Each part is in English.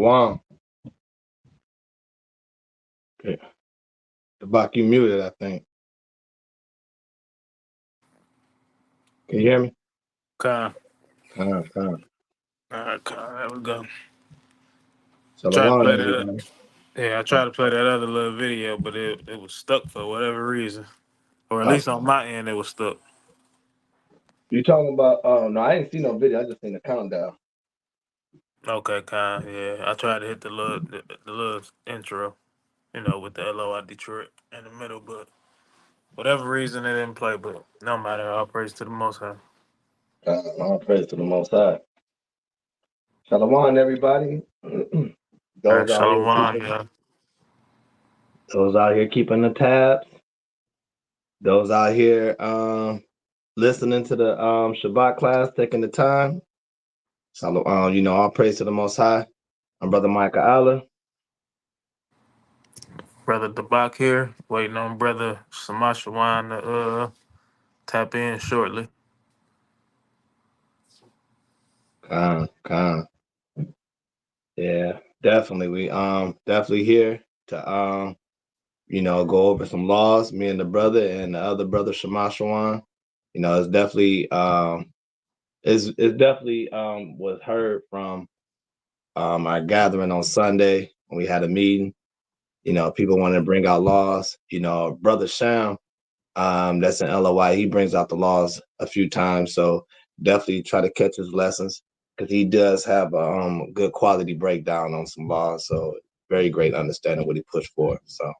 Shalawam. Okay. The Bach, you muted, I think. Can you hear me? Con. Con. All right, con. There we go. Try to Shalawam, play that. everybody. Yeah, I tried to play that other little video, but it was stuck for whatever reason, or at Oh, least on my end, it was stuck. you talking about? No, I ain't seen no video. I just seen the countdown. Okay, con. Yeah, I tried to hit the little intro, with the L.O.I Detroit in the middle, but whatever reason it didn't play. But no matter, all praise to the Most High. All praise to the Most High. Shalawam, everybody. All right, those out here Shalawam, keeping, yeah. those out here keeping the tabs. Those out here listening to the Shabbat class, taking the time. So, all praise to the Most High. I'm Brother Micah Allah. Brother Dabak here, waiting on Brother Samashawan to tap in shortly. Con. Yeah, definitely. We definitely here to go over some laws. Me and the brother and the other brother Shamashawan. It's definitely it's definitely was heard from our gathering on Sunday when we had a meeting. People want to bring out laws. Brother Sham, that's in LOI. He brings out the laws a few times, so definitely try to catch his lessons because he does have a good quality breakdown on some laws. So very great understanding what he pushed for. So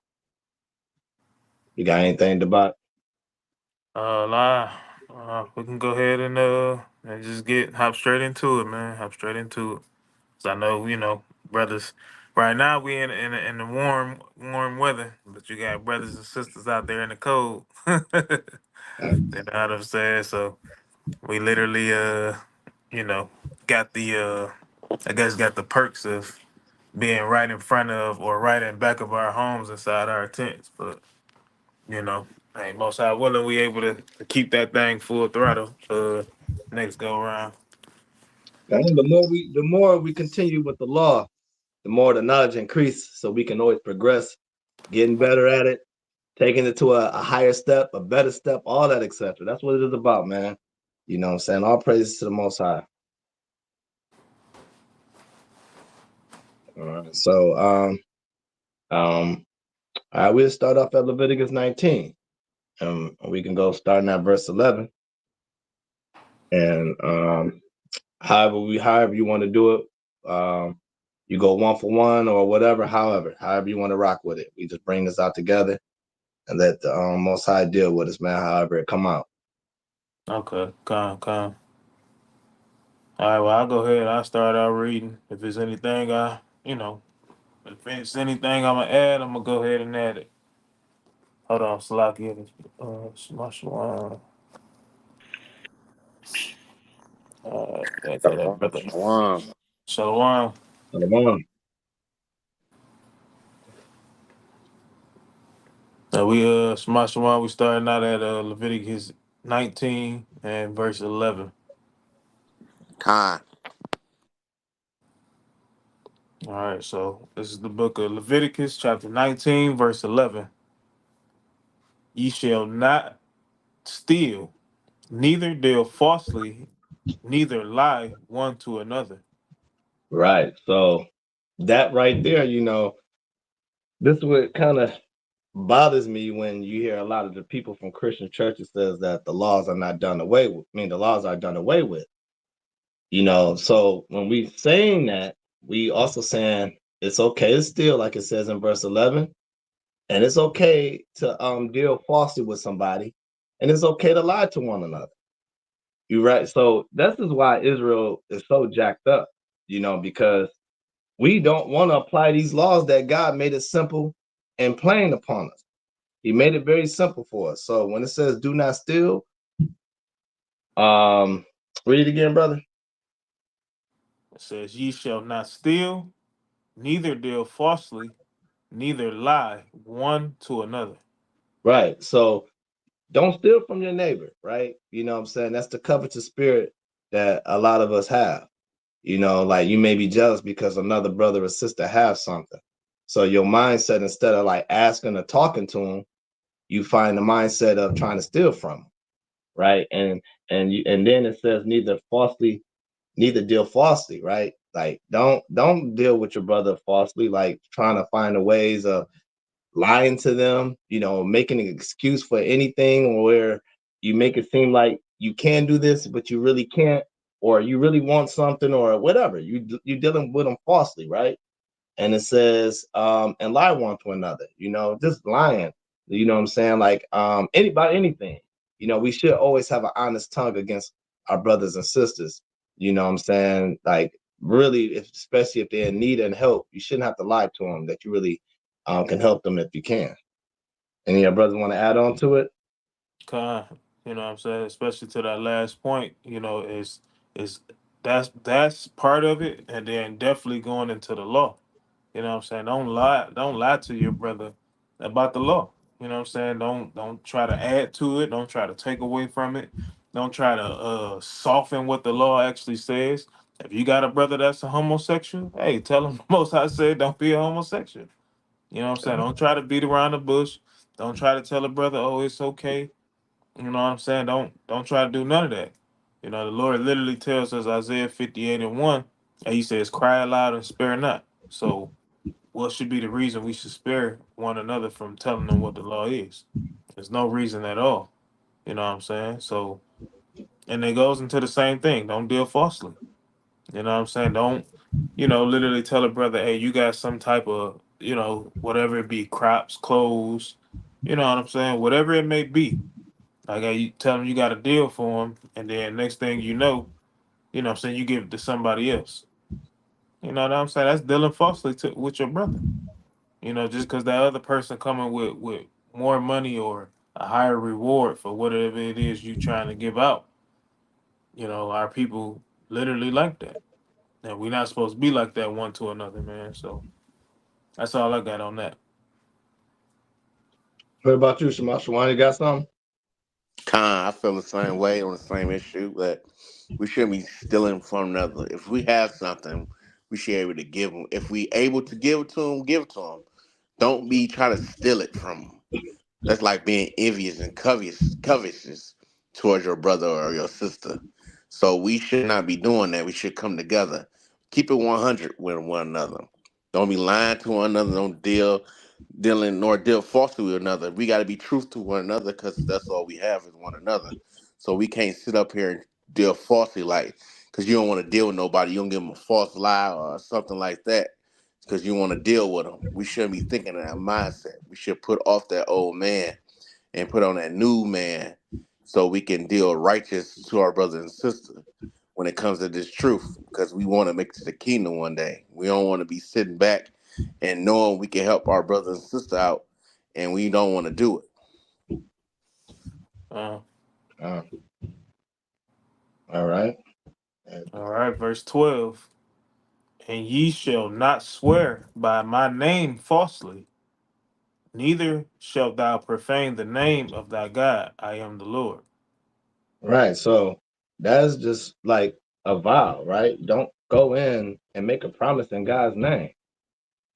you got anything to buy? Lie. We can go ahead and just hop straight into it, man. Hop straight into it. 'Cause I know, brothers. Right now we in the warm weather, but you got brothers and sisters out there in the cold. You know what I'm saying? So we literally got the I guess got the perks of being right in front of or right in back of our homes inside our tents, but you know, hey, most high willing, we able to keep that thing full throttle. Next go around. And the more we continue with the law, the more the knowledge increase, so we can always progress, getting better at it, taking it to a higher step, a better step, all that, etc. That's what it is about, man. You know what I'm saying? All praises to the Most High. All right. So, all right, we'll start off at Leviticus 19. We can go starting at verse 11. And however you want to do it, you go one for one or whatever, however you want to rock with it. We just bring this out together and let the Most High deal with us, man, however it come out. Okay, come. All right, well I'll go ahead. I'll start out reading. If there's anything if it's anything I'm gonna add, I'm gonna go ahead and add it. Hold on, Salaki. Smash one. Brother. Shalom. Shalawam. Shalom. Now we Smash one. We starting out at Leviticus 19 and verse 11. Khan. All right, so this is the book of Leviticus, chapter 19, verse 11. Ye shall not steal, neither deal falsely, neither lie one to another. Right. So that right there, this is what kind of bothers me when you hear a lot of the people from Christian churches says that the laws are not done away with. I mean, the laws are done away with. So when we saying that, we also saying it's okay to steal, like it says in verse 11, and it's okay to deal falsely with somebody, and it's okay to lie to one another. You right. So this is why Israel is so jacked up, because we don't want to apply these laws that God made it simple and plain upon us. He made it very simple for us. So when it says do not steal, read it again, brother. It says, Ye shall not steal, neither deal falsely, neither lie one to another. Right. So don't steal from your neighbor, right? You know what I'm saying? That's the covetous spirit that a lot of us have. Like you may be jealous because another brother or sister has something. So your mindset, instead of like asking or talking to them, you find the mindset of trying to steal from them, right? And then it says neither deal falsely, right? Like don't deal with your brother falsely, like trying to find the ways of lying to them, making an excuse for anything, where you make it seem like you can do this, but you really can't, or you really want something, or whatever. You're dealing with them falsely, right? And it says, and lie one to another, just lying, what I'm saying? Like, anybody, anything, we should always have an honest tongue against our brothers and sisters, what I'm saying? Like, really, especially if they're in need and help, you shouldn't have to lie to them, that you really can help them if you can. Any of your brothers want to add on to it? Kind, you know what I'm saying? Especially to that last point, is that's part of it, and then definitely going into the law. You know what I'm saying? Don't lie to your brother about the law. You know what I'm saying? Don't try to add to it. Don't try to take away from it. Don't try to soften what the law actually says. If you got a brother that's a homosexual, hey, tell him the most I said, don't be a homosexual. You know what I'm saying? Don't try to beat around the bush. Don't try to tell a brother, oh, it's okay. You know what I'm saying? Don't try to do none of that. The Lord literally tells us Isaiah 58:1, and he says, cry aloud and spare not. So what should be the reason we should spare one another from telling them what the law is? There's no reason at all. You know what I'm saying? So, and it goes into the same thing. Don't deal falsely. You know what I'm saying? Don't, literally tell a brother, hey, you got some type of, whatever it be, crops, clothes, you know what I'm saying? Whatever it may be. Like, you tell him you got a deal for him, and then next thing you know what I'm saying, you give it to somebody else. You know what I'm saying? That's dealing falsely with your brother. Just because that other person coming with more money or a higher reward for whatever it is you trying to give out. Our people literally like that. And we're not supposed to be like that one to another, man. So that's all I got on that. What about you, Shamash? You got something? Con, I feel the same way on the same issue, but we shouldn't be stealing from another. If we have something, we should be able to give them. If we able to give it to them, give it to them. Don't be trying to steal it from them. That's like being envious and covetous towards your brother or your sister. So we should not be doing that. We should come together. Keep it 100 with one another. Don't be lying to one another. Don't dealing nor deal falsely with another. We got to be truthful to one another because that's all we have is one another. So we can't sit up here and deal falsely like because you don't want to deal with nobody. You don't give them a false lie or something like that because you want to deal with them. We shouldn't be thinking in that mindset. We should put off that old man and put on that new man so we can deal righteous to our brothers and sisters when it comes to this truth because we want to make it to the kingdom one day. We don't want to be sitting back and knowing we can help our brother and sister out and we don't want to do it. Uh, Uh, all right. all right, verse 12. And ye shall not swear by my name falsely, neither shalt thou profane the name of thy God. I am the Lord. Right. So that's just like a vow, right? Don't go in and make a promise in God's name,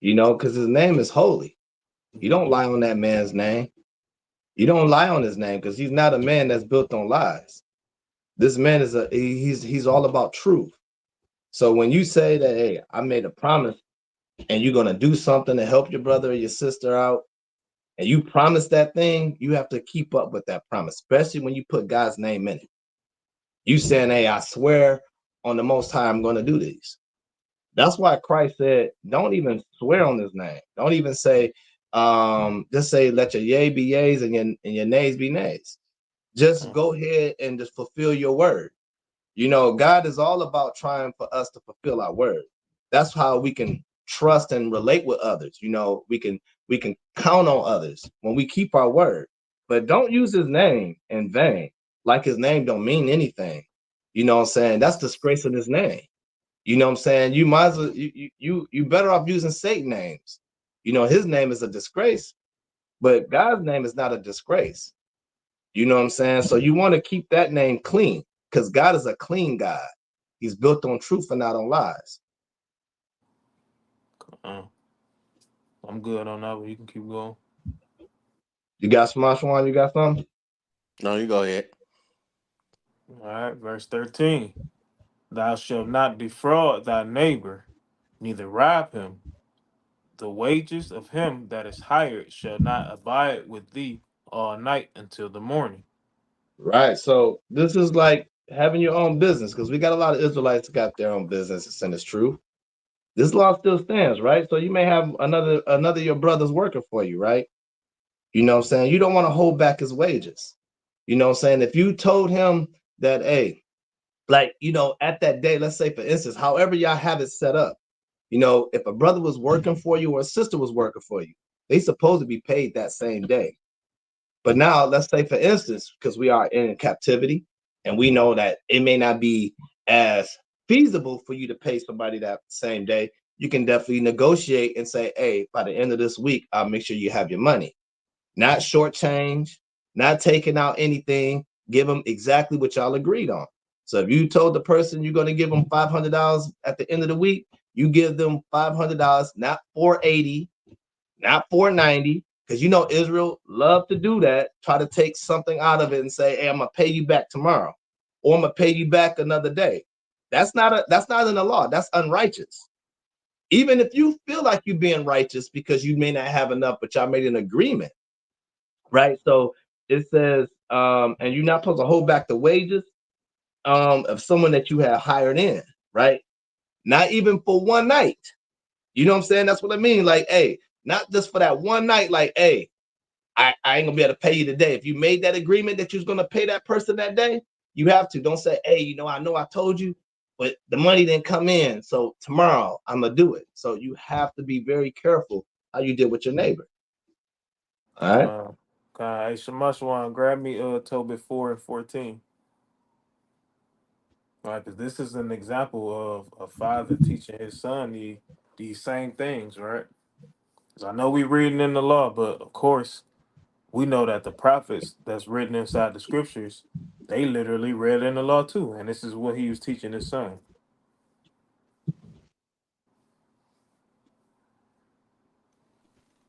because his name is holy. You don't lie on that man's name. You don't lie on his name because he's not a man that's built on lies. This man he's all about truth. So when you say that, hey, I made a promise and you're gonna do something to help your brother or your sister out, and you promise that thing, you have to keep up with that promise, especially when you put God's name in it. You saying, hey, I swear on the Most High, I'm gonna do these. That's why Christ said, don't even swear on his name. Don't even say, just say, let your yea be yeas and your nays be nays. Just go ahead and just fulfill your word. God is all about trying for us to fulfill our word. That's how we can trust and relate with others. We can count on others when we keep our word. But don't use his name in vain, like his name don't mean anything. You know what I'm saying? That's disgracing his name. You know what I'm saying? You might as well you better off using Satan names. His name is a disgrace, but God's name is not a disgrace. You know what I'm saying? So you want to keep that name clean because God is a clean God. He's built on truth and not on lies. I'm good on that, but you can keep going. You got Smash One? You got something? No, you go ahead. All right, verse 13. Thou shalt not defraud thy neighbor, neither rob him. The wages of him that is hired shall not abide with thee all night until the morning. Right. So this is like having your own business, because we got a lot of Israelites that got their own business, and it's true. This law still stands, right? So you may have another of your brothers working for you, right? You know what I'm saying? You don't want to hold back his wages. You know what I'm saying? If you told him that, hey, like, at that day, let's say, for instance, however y'all have it set up, if a brother was working for you or a sister was working for you, they supposed to be paid that same day. But now, let's say, for instance, because we are in captivity and we know that it may not be as feasible for you to pay somebody that same day, you can definitely negotiate and say, hey, by the end of this week, I'll make sure you have your money. Not shortchange, not taking out anything. Give them exactly what y'all agreed on. So if you told the person you're going to give them $500 at the end of the week, you give them $500, not 480, not 490, because Israel love to do that. Try to take something out of it and say, "Hey, I'm gonna pay you back tomorrow, or I'm gonna pay you back another day." That's not in the law. That's unrighteous. Even if you feel like you're being righteous because you may not have enough, but y'all made an agreement, right? So it says, and you're not supposed to hold back the wages of someone that you have hired in, right? Not even for one night. You know what I'm saying? That's what I mean. Like, hey, not just for that one night. Like, hey, I ain't gonna be able to pay you today. If you made that agreement that you was gonna pay that person that day, you have to. Don't say, hey, I know I told you, but the money didn't come in. So tomorrow I'm gonna do it. So you have to be very careful how you deal with your neighbor. All right. Hey, Shamash one, grab me Tobit 4 and 14. All right, because this is an example of a father teaching his son these same things, right? Because I know we reading in the law, but of course we know that the prophets that's written inside the scriptures, they literally read in the law too, and this is what he was teaching his son.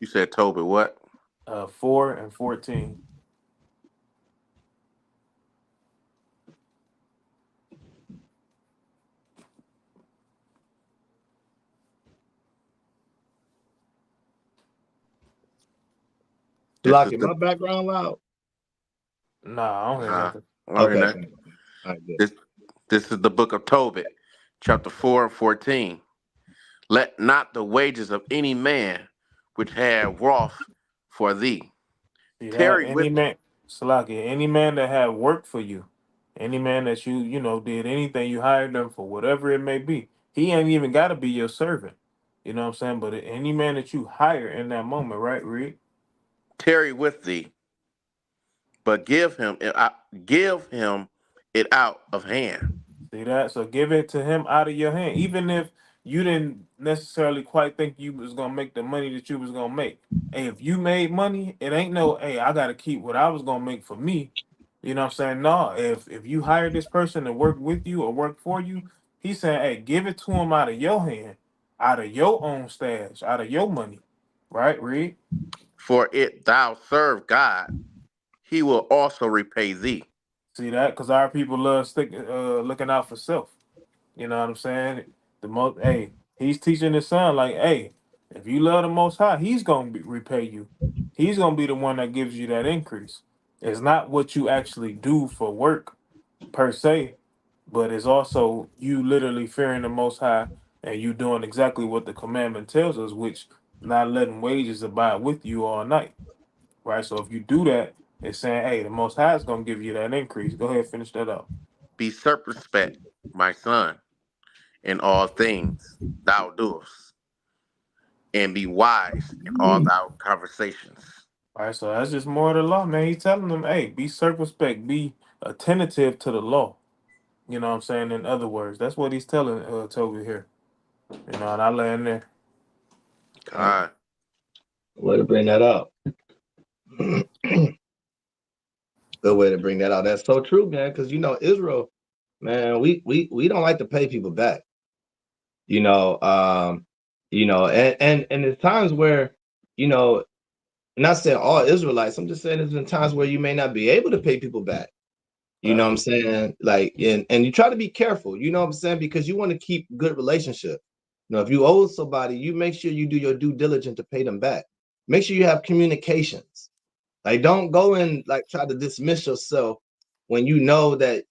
You said Toby what? 4 and 14. This is Lucky, the my background loud. Nah, I don't hear uh, nothing. I don't hear Okay. nothing. All right, good. This is the book of Tobit, chapter 4 and 14. Let not the wages of any man which have wrought for thee See that? tarry Any with thee. man, Salaki, any man that had worked for you, any man that did anything, you hired them for whatever it may be. He ain't even got to be your servant. You know what I'm saying? But any man that you hire in that moment, right, Reed? Tarry with thee, but give him it out of hand. See that? So give it to him out of your hand, even if you didn't necessarily quite think you was gonna make the money that you was gonna make. Hey, if you made money, it ain't no, hey, I gotta keep what I was gonna make for me. You know what I'm saying? No, if you hire this person to work with you or work for you, he's saying, hey, give it to him out of your hand, out of your own stash, out of your money. Right, Reed? For it thou serve God, he will also repay thee. See that? Because our people love looking out for self. You know what I'm saying? Hey, he's teaching his son like, hey, if you love the Most High, he's gonna repay you. He's gonna be the one that gives you that increase. It's not what you actually do for work per se, but it's also you literally fearing the Most High and you doing exactly what the commandment tells us, which not letting wages abide with you all night, right? So if you do that, it's saying, hey, the Most High is gonna give you that increase. Go ahead, finish that up. Be circumspect, my son, in all things thou doest, and be wise in all thy conversations. All right, so that's just more of the law, man. He's telling them, hey, be circumspect, be attentive to the law. You know what I'm saying? In other words, that's what he's telling Toby here. And I land there. God. Way to bring that up. Good way to bring that out. That's so true, man. Because Israel, man, we don't like to pay people back. You know, and there's times where, you know, not saying all Israelites. I'm just saying there's been times where you may not be able to pay people back. You know what I'm Right. saying? Like, and you try to be careful, you know what I'm saying? Because you want to keep good relationship. You know, if you owe somebody, you make sure you do your due diligence to pay them back. Make sure you have communications. Like, don't go and like try to dismiss yourself when you know that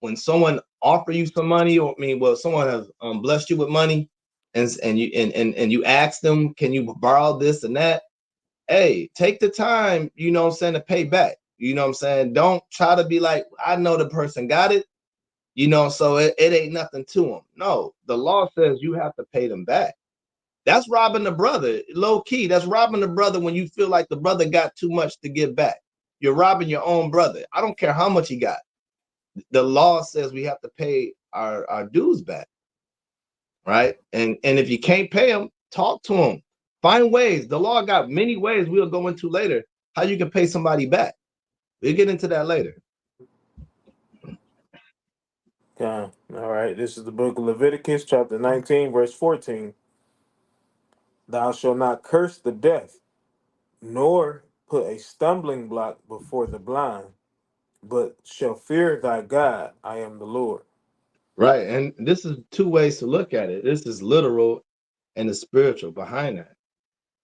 when someone offer you some money, or I mean, well, someone has blessed you with money, and you ask them, can you borrow this and that? Hey, take the time, you know what I'm saying, to pay back. You know what I'm saying? Don't try to be like, I know the person got it, you know, so it ain't nothing to them. No, the law says you have to pay them back. That's robbing the brother, low key. That's robbing the brother when you feel like the brother got too much to give back. You're robbing your own brother. I don't care how much he got. The law says we have to pay our dues back, right? And if you can't pay them, talk to them. Find ways. The law got many ways we'll go into later how you can pay somebody back. We'll get into that later. Okay. All right. This is the book of Leviticus, chapter 19, verse 14. Thou shalt not curse the deaf, nor put a stumbling block before the blind, but shall fear thy God. I am the Lord. Right. And this is two ways to look at it. This is literal and the spiritual behind that.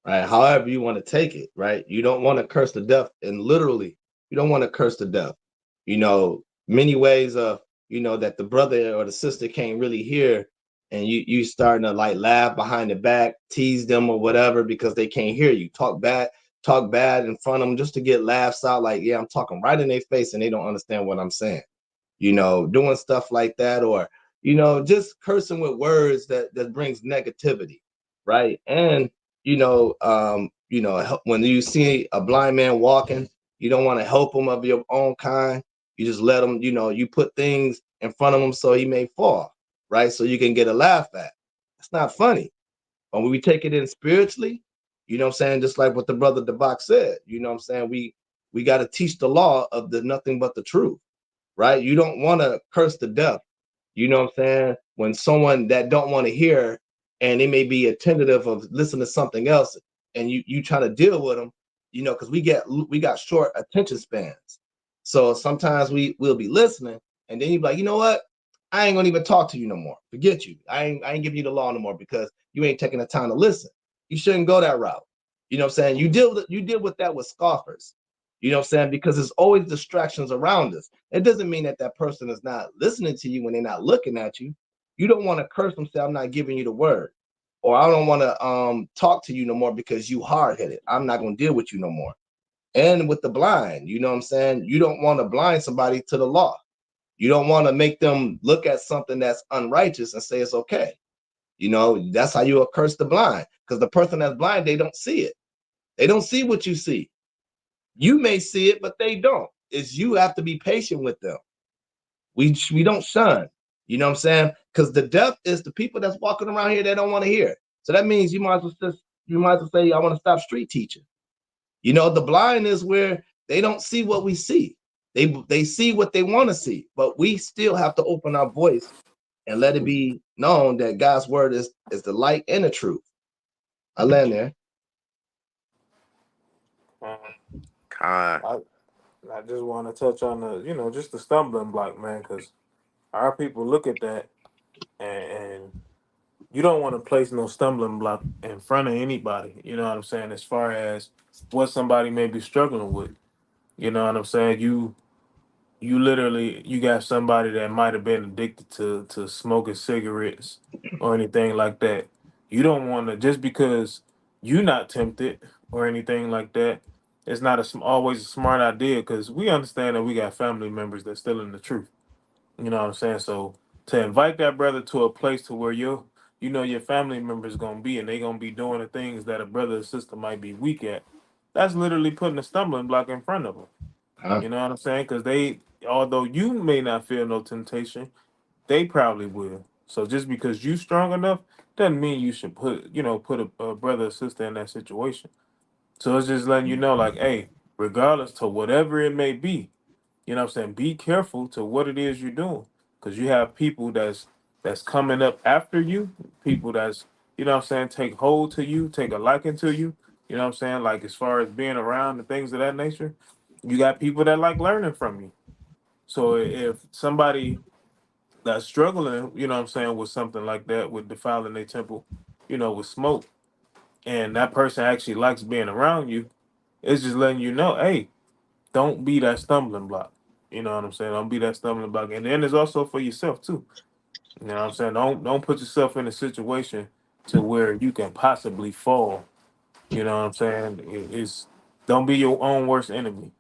Right? However you want to take it, right? You don't want to curse the deaf, and literally, you don't want to curse the deaf. You know, many ways of, you know, that the brother or the sister can't really hear, and you starting to like laugh behind the back, tease them or whatever because they can't hear you. Talk bad in front of them just to get laughs out. Like, yeah, I'm talking right in their face, and they don't understand what I'm saying. You know, doing stuff like that, or you know, just cursing with words that brings negativity, right? And when you see a blind man walking, you don't want to help him of your own kind. You just let him, you know, you put things in front of him so he may fall, right? So you can get a laugh at. It's not funny. But when we take it in spiritually, you know what I'm saying? Just like what the brother Debak said, you know what I'm saying? We got to teach the law of the nothing but the truth, right? You don't want to curse the deaf. You know what I'm saying? When someone that don't want to hear and they may be attentive of listening to something else, and you try to deal with them, you know, because we got short attention spans. So sometimes we'll be listening, and then you be like, you know what? I ain't gonna even talk to you no more. Forget you. I ain't giving you the law no more because you ain't taking the time to listen. You shouldn't go that route. You know what I'm saying? You deal with that with scoffers. You know what I'm saying? Because there's always distractions around us. It doesn't mean that that person is not listening to you when they're not looking at you. You don't want to curse them, say, I'm not giving you the word. Or I don't want to talk to you no more because you hard headed. I'm not going to deal with you no more. And with the blind, you know what I'm saying? You don't want to blind somebody to the law. You don't want to make them look at something that's unrighteous and say it's okay. You know, that's how you curse the blind. Because the person that's blind, they don't see it. They don't see what you see. You may see it, but they don't. It's you have to be patient with them. We don't shun. You know what I'm saying? Because the deaf is the people that's walking around here that don't want to hear. So that means you might as well say, I want to stop street teaching. You know, the blind is where they don't see what we see. They see what they want to see, but we still have to open our voice and let it be known that God's word is the light and the truth. I land there. Uh, Con. I I just want to touch on the just the stumbling block, man, because our people look at that, and you don't want to place no stumbling block in front of anybody. You know what I'm saying? As far as what somebody may be struggling with, you know what I'm saying? You literally you got somebody that might have been addicted to smoking cigarettes or anything like that. You don't want to, just because you not tempted or anything like that. It's not always a smart idea, because we understand that we got family members that's still in the truth. You know what I'm saying? So to invite that brother to a place to where your family member is gonna be, and they gonna be doing the things that a brother or sister might be weak at, that's literally putting a stumbling block in front of them. Huh? You know what I'm saying? Because although you may not feel no temptation, they probably will. So just because you strong enough doesn't mean you should put a brother or sister in that situation. So it's just letting you know, like, hey, regardless to whatever it may be, you know what I'm saying, be careful to what it is you're doing. because you have people that's coming up after you, people that's, you know what I'm saying, take hold to you, take a liking to you, you know what I'm saying, like as far as being around and things of that nature. You got people that like learning from you. So if somebody that's struggling, you know what I'm saying, with something like that, with defiling their temple, you know, with smoke, and that person actually likes being around you, it's just letting you know, hey, don't be that stumbling block. You know what I'm saying? Don't be that stumbling block. And then it's also for yourself too. You know what I'm saying? Don't put yourself in a situation to where you can possibly fall. You know what I'm saying? It's don't be your own worst enemy.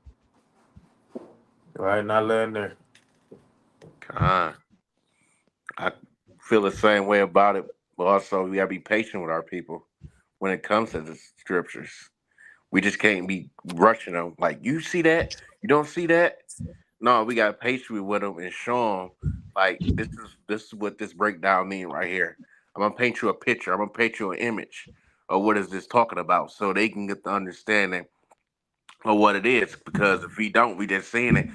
Right? Not letting there. Con. I feel the same way about it, but also we gotta be patient with our people when it comes to the scriptures. We just can't be rushing them. Like, you see that? You don't see that? No, we got patience with them and show them like this is what this breakdown mean right here. I'm gonna paint you a picture. I'm gonna paint you an image of what is this talking about, so they can get the understanding of what it is. Because if we don't, we just saying it.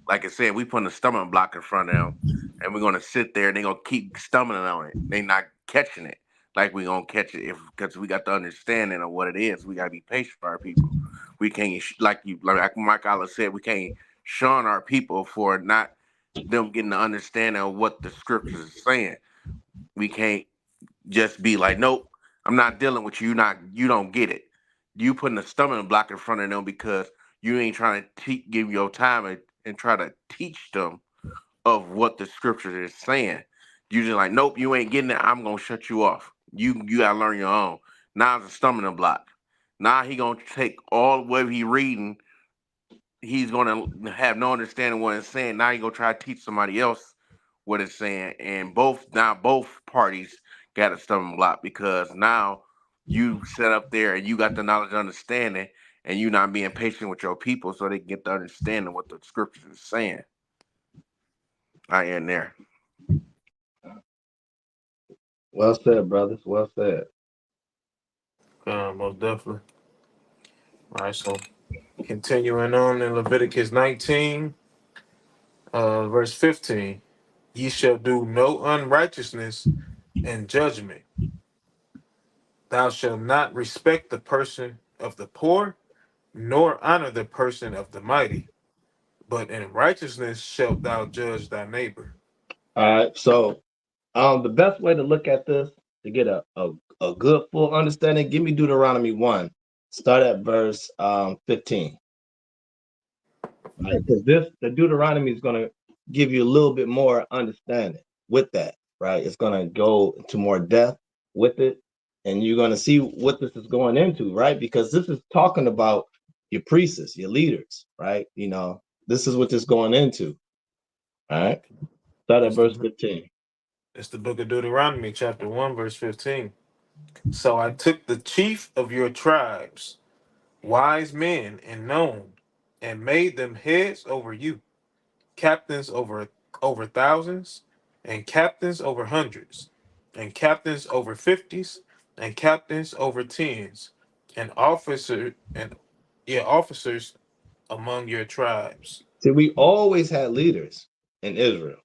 Like I said, we putting a stomach block in front of them, and we're gonna sit there and they're gonna keep stumbling on it. They not catching it like we gonna catch it if because we got the understanding of what it is. We gotta be patient for our people. We can't like Mike Allah said, we can't shun our people for not them getting the understanding of what the scriptures is saying. We can't just be like, nope, I'm not dealing with you. You don't get it. You putting a stumbling block in front of them because you ain't trying to give your time and try to teach them of what the scriptures is saying. You just like, nope, you ain't getting it. I'm gonna shut you off. You gotta learn your own. Now it's a stumbling block. Now he gonna take all what he reading. He's gonna have no understanding what it's saying. Now he gonna try to teach somebody else what it's saying, and both parties got a stumbling block because now you set up there and you got the knowledge and understanding, and you not being patient with your people so they can get the understanding what the scriptures is saying. I end there. Well said, brothers. Well said. Most definitely. All right, so continuing on in Leviticus 19, verse 15. Ye shall do no unrighteousness in judgment. Thou shalt not respect the person of the poor, nor honor the person of the mighty, but in righteousness shalt thou judge thy neighbor. All right. So the best way to look at this to get a good full understanding, give me Deuteronomy 1. Start at verse 15. Right? Because the Deuteronomy is going to give you a little bit more understanding with that, right? It's going to go into more depth with it, and you're going to see what this is going into, right? Because this is talking about your priests, your leaders, right? This is what this is going into. All right. Start at It's verse the, 15. it's the book of Deuteronomy, chapter 1, verse 15. So I took the chief of your tribes, wise men and known, and made them heads over you, captains over thousands, and captains over hundreds, and captains over fifties, and captains over tens, and officers among your tribes. See, we always had leaders in Israel.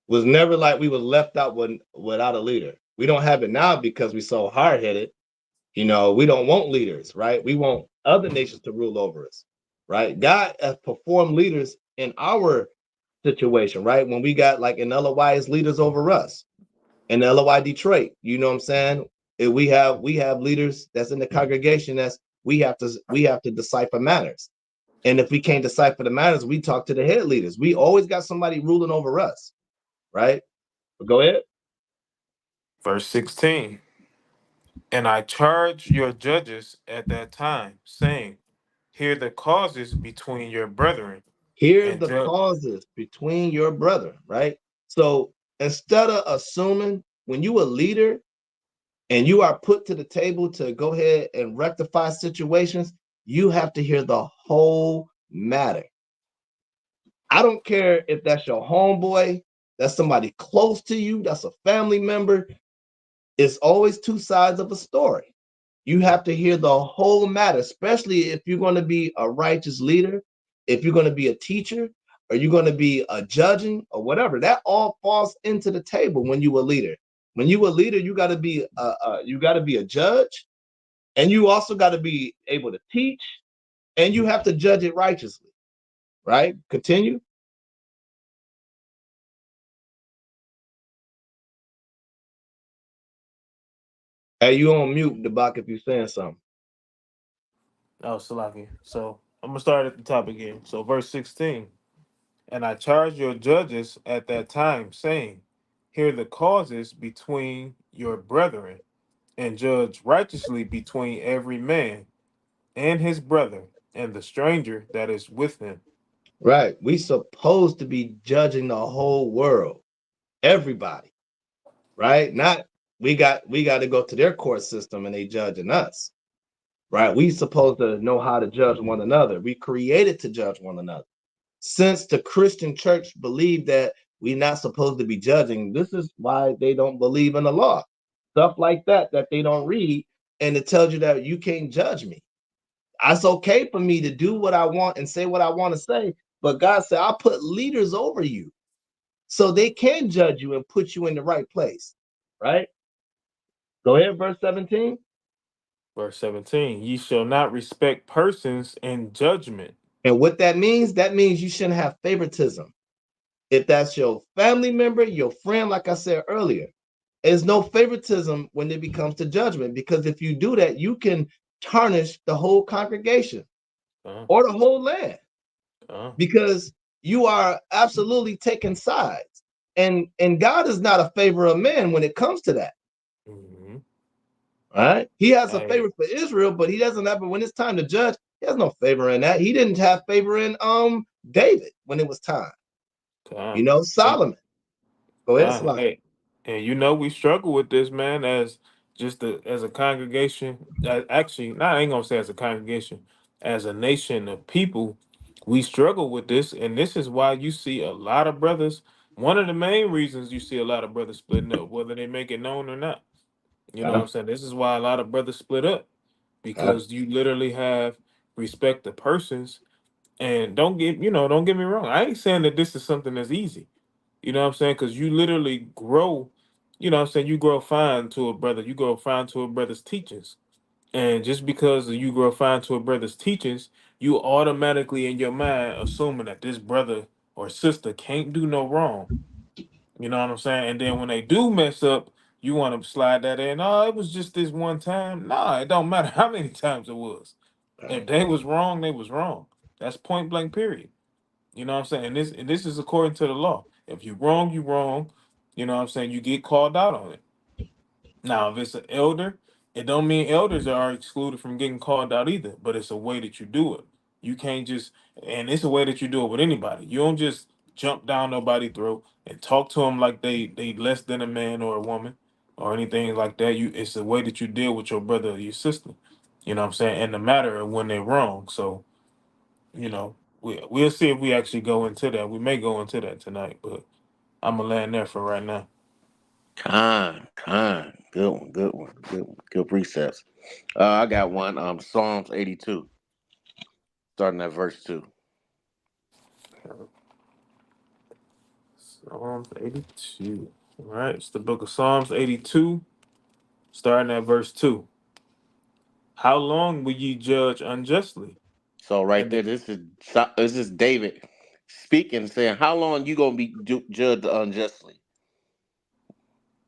It was never like we were left out without a leader. We don't have it now because we're so hard-headed. We don't want leaders, right? We want other nations to rule over us, right? God has performed leaders in our situation, right? When we got like an L.O.I as leaders over us, and L.O.I Detroit, you know what I'm saying? We have leaders that's in the congregation that's we have to decipher matters. And if we can't decipher the matters, we talk to the head leaders. We always got somebody ruling over us, right? But go ahead. Verse 16. And I charge your judges at that time, saying, hear the causes between your brethren, Hear and the judge. causes between your brother, right? So instead of assuming when you a leader and you are put to the table to go ahead and rectify situations, you have to hear the whole matter. I don't care if that's your homeboy, that's somebody close to you, that's a family member. It's always two sides of a story. You have to hear the whole matter, especially if you're going to be a righteous leader, if you're going to be a teacher, Are you going to be a judging or whatever? That all falls into the table when you a leader. When you a leader, you got to be a judge, and you also got to be able to teach, and you have to judge it righteously. Right? Continue. Hey, you on mute, Debak, if you're saying something. Oh, Salaki. So I'm gonna start at the top again. So verse 16. And I charge your judges at that time, saying, hear the causes between your brethren, and judge righteously between every man and his brother, and the stranger that is with him. Right. We supposed to be judging the whole world, everybody. Right? Not we got to go to their court system and they judging us. Right? We supposed to know how to judge one another. We created to judge one another. Since the Christian church believed that we're not supposed to be judging, this is why they don't believe in the law. Stuff like that they don't read, and it tells you that you can't judge me. It's okay for me to do what I want and say what I want to say, but God said, I'll put leaders over you so they can judge you and put you in the right place. Right? Go ahead, verse 17. Verse 17. Ye shall not respect persons in judgment. And what that means you shouldn't have favoritism. If that's your family member, your friend, like I said earlier, there's no favoritism when it becomes to judgment, because if you do that, you can tarnish the whole congregation Uh, or the whole land, uh, because you are absolutely taking sides. And God is not a favor of man when it comes to that. mhm. All right. He has a Hey, favor for Israel, but he doesn't have, when it's time to judge, he has no favor in that. He didn't have favor in David when it was time. God. Hey, Solomon. Go ahead, God. Salaki. Hey. And you know we struggle with this, man, as as a congregation. Actually, I ain't gonna say as a congregation, as a nation of people, we struggle with this, and this is why you see a lot of brothers. One of the main reasons you see a lot of brothers splitting up, whether they make it known or not. You know what Uh, I'm saying? This is why a lot of brothers split up, uh, because you literally have respect the persons. And don't get me wrong. I ain't saying that this is something that's easy. You know what I'm saying? Because you literally grow, what I'm saying, you grow fine to a brother. You grow fine to a brother's teachings. And just because you grow fine to a brother's teachings, you automatically in your mind assuming that this brother or sister can't do no wrong. You know what I'm saying? And then when they do mess up, you want to slide that in. Oh, it was just this one time. Nah, it don't matter how many times it was. If they was wrong, they was wrong. That's point blank period. You know what I'm saying? And this is according to the law. If you're wrong, you're wrong. You know what I'm saying? You get called out on it. Now, if it's an elder, it don't mean elders are excluded from getting called out either, but it's a way that you do it. You can't just, and it's a way that you do it with anybody. You don't just jump down nobody's throat and talk to them like they less than a man or a woman or anything like that. It's the way that you deal with your brother or your sister. You know what I'm saying? And the matter of when they're wrong. So, we'll see if we actually go into that. We may go into that tonight, but I'm gonna land there for right now. Good one, good one, good precepts. I got one. Psalms 82, starting at verse 2. Psalms 82. All right, it's the book of Psalms 82, starting at verse 2. How long will ye judge unjustly? So right And there, the, this is David speaking, saying, "How long you gonna be judged unjustly?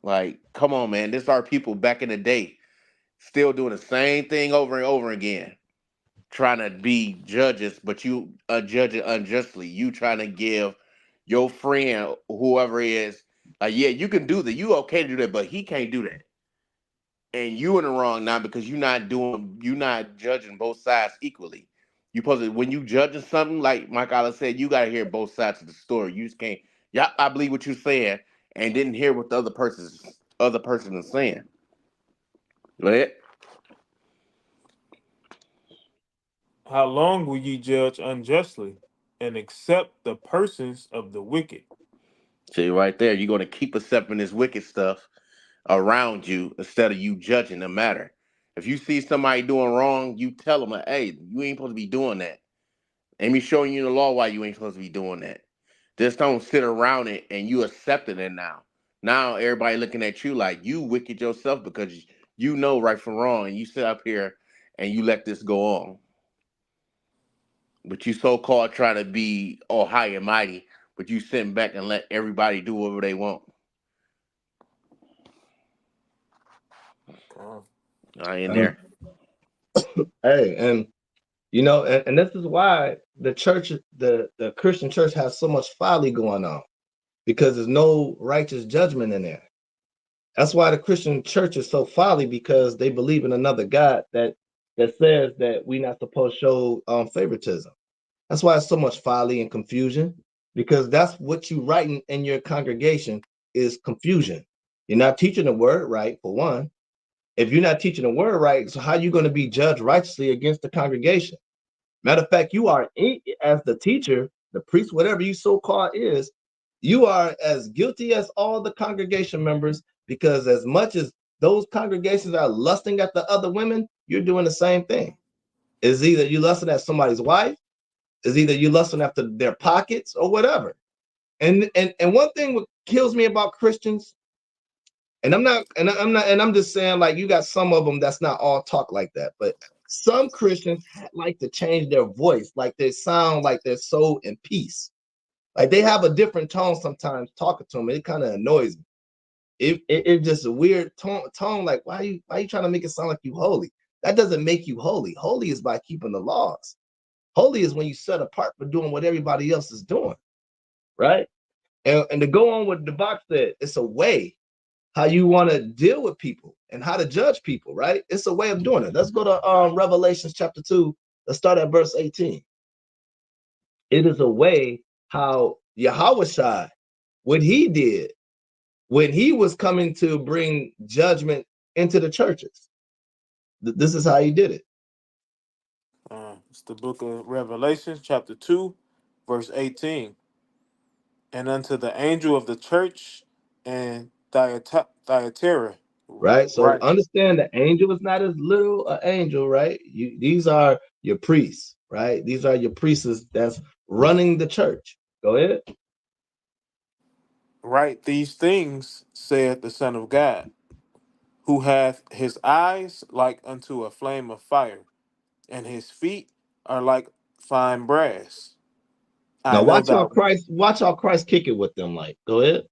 Like, come on, man. This are people back in the day, still doing the same thing over and over again, trying to be judges, but you judge it unjustly. You trying to give your friend, whoever it is, like, yeah, you can do that. You okay to do that, but he can't do that. And you in the wrong now because you're not judging both sides equally. You supposed to, when you judging something, like Mike Allah said, you gotta hear both sides of the story. You just can't, yeah, I believe what you're saying, and didn't hear what the other person is saying. Go ahead. how long will ye judge unjustly and accept the persons of the wicked? See right there, you're gonna keep accepting this wicked stuff around you instead of you judging the matter. If you see somebody doing wrong, you tell them, hey, you ain't supposed to be doing that. Let me showing you in the law why you ain't supposed to be doing that. Just don't sit around it and you accepting it now. Now everybody looking at you like you wicked yourself because you know right from wrong, and you sit up here and you let this go on. But you so called try to be all high and mighty, but you sitting back and let everybody do whatever they want. Uh, I in Um, there. hey, and and this is why the church, the Christian church, has so much folly going on because there's no righteous judgment in there. That's why the Christian church is so folly because they believe in another God that says that we're not supposed to show favoritism. That's why it's so much folly and confusion because that's what you write in your congregation is confusion. You're not teaching the word right for one. If you're not teaching the word right, so how are you going to be judged righteously against the congregation? Matter of fact, you are as the teacher, the priest, whatever you so called is, you are as guilty as all the congregation members because as much as those congregations are lusting at the other women, you're doing the same thing. Is either you lusting at somebody's wife, is either you lusting after their pockets or whatever. And one thing what kills me about Christians, and I'm just saying like you got some of them that's not all talk like that, but some Christians like to change their voice, like they sound like they're so in peace. Like they have a different tone sometimes talking to them. It kind of annoys me. It's just a weird tone. Like why you trying to make it sound like you holy? That doesn't make you holy. Holy is by keeping the laws. Holy is when you set apart for doing what everybody else is doing, right? And to go on what the box said, it's a way how you want to deal with people and how to judge people, right? It's a way of doing it. Let's go to Revelations chapter 2. Let's start at verse 18. It is a way how Yahweh what he did when he was coming to bring judgment into the churches. This is how he did it. it's the book of Revelation, chapter 2, verse 18. And unto the angel of the church and Thyatira, Right? So right, understand the angel is not as little an angel, right? These are your priests, right? These are your priests that's running the church. Go ahead. write these things, saith the Son of God, who hath his eyes like unto a flame of fire, and his feet are like fine brass. I Now know thy watch how Christ kick it with them. Like, go ahead.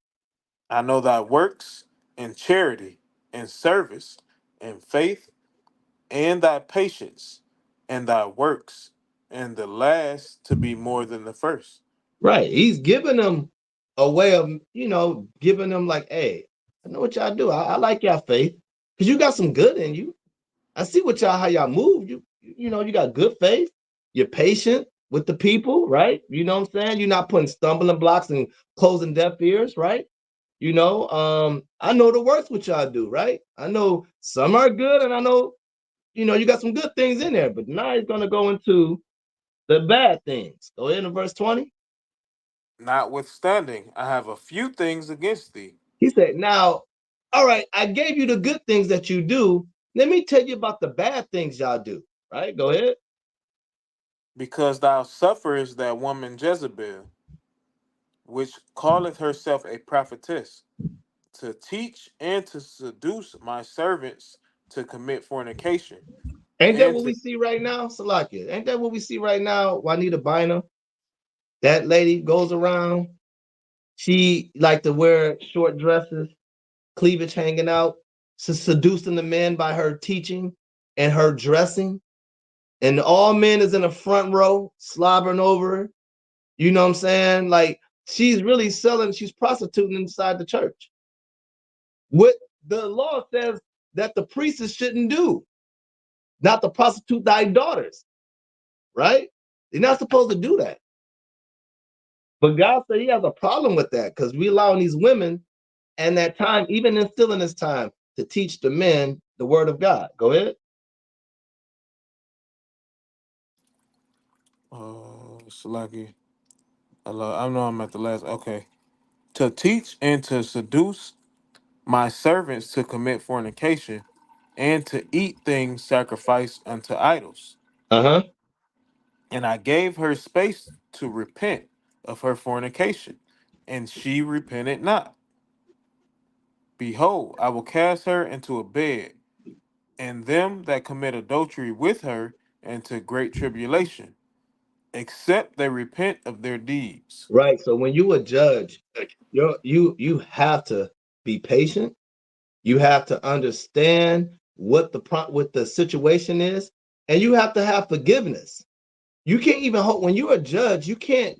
I know thy works and charity and service and faith and thy patience and thy works, and the last to be more than the first. Right. He's giving them a way of, giving them like, hey, I know what y'all do. I like y'all faith. Because you got some good in you. I see what y'all how y'all move. You got good faith. You're patient with the people, right? You know what I'm saying? You're not putting stumbling blocks and closing deaf ears, right? I know the works what y'all do, right? I know some are good, and I know, you got some good things in there, but now he's gonna go into the bad things. Go ahead in verse 20. Notwithstanding, I have a few things against thee, He said, now, all right, I gave you the good things that you do. Let me tell you about the bad things y'all do. Right? Go ahead. because thou sufferest that woman Jezebel, which calleth herself a prophetess, to teach and to seduce my servants to commit fornication, Ain't that and what we to see right now, Salakia? Ain't that what we see right now? Juanita Bynum, that lady goes around. She like to wear short dresses, cleavage hanging out, seducing the men by her teaching and her dressing. And all men is in the front row, slobbering over her. You know what I'm saying? Like she's really she's prostituting inside the church. What the law says that the priests shouldn't do, not to prostitute thy daughters, right? You're not supposed to do that. But God said he has a problem with that because we allowing these women and that time, even in still in this time, to teach the men the word of God. Go ahead. Salaki. I know I'm at the last. Okay, to teach and to seduce my servants to commit fornication, and to eat things sacrificed unto idols. Uh-huh. And I gave her space to repent of her fornication, and she repented not. Behold, I will cast her into a bed, and them that commit adultery with her into great tribulation, except they repent of their deeds. Right. So when you a judge, you have to be patient. You have to understand what the situation is, and you have to have forgiveness. You can't even hope when you're a judge, you can't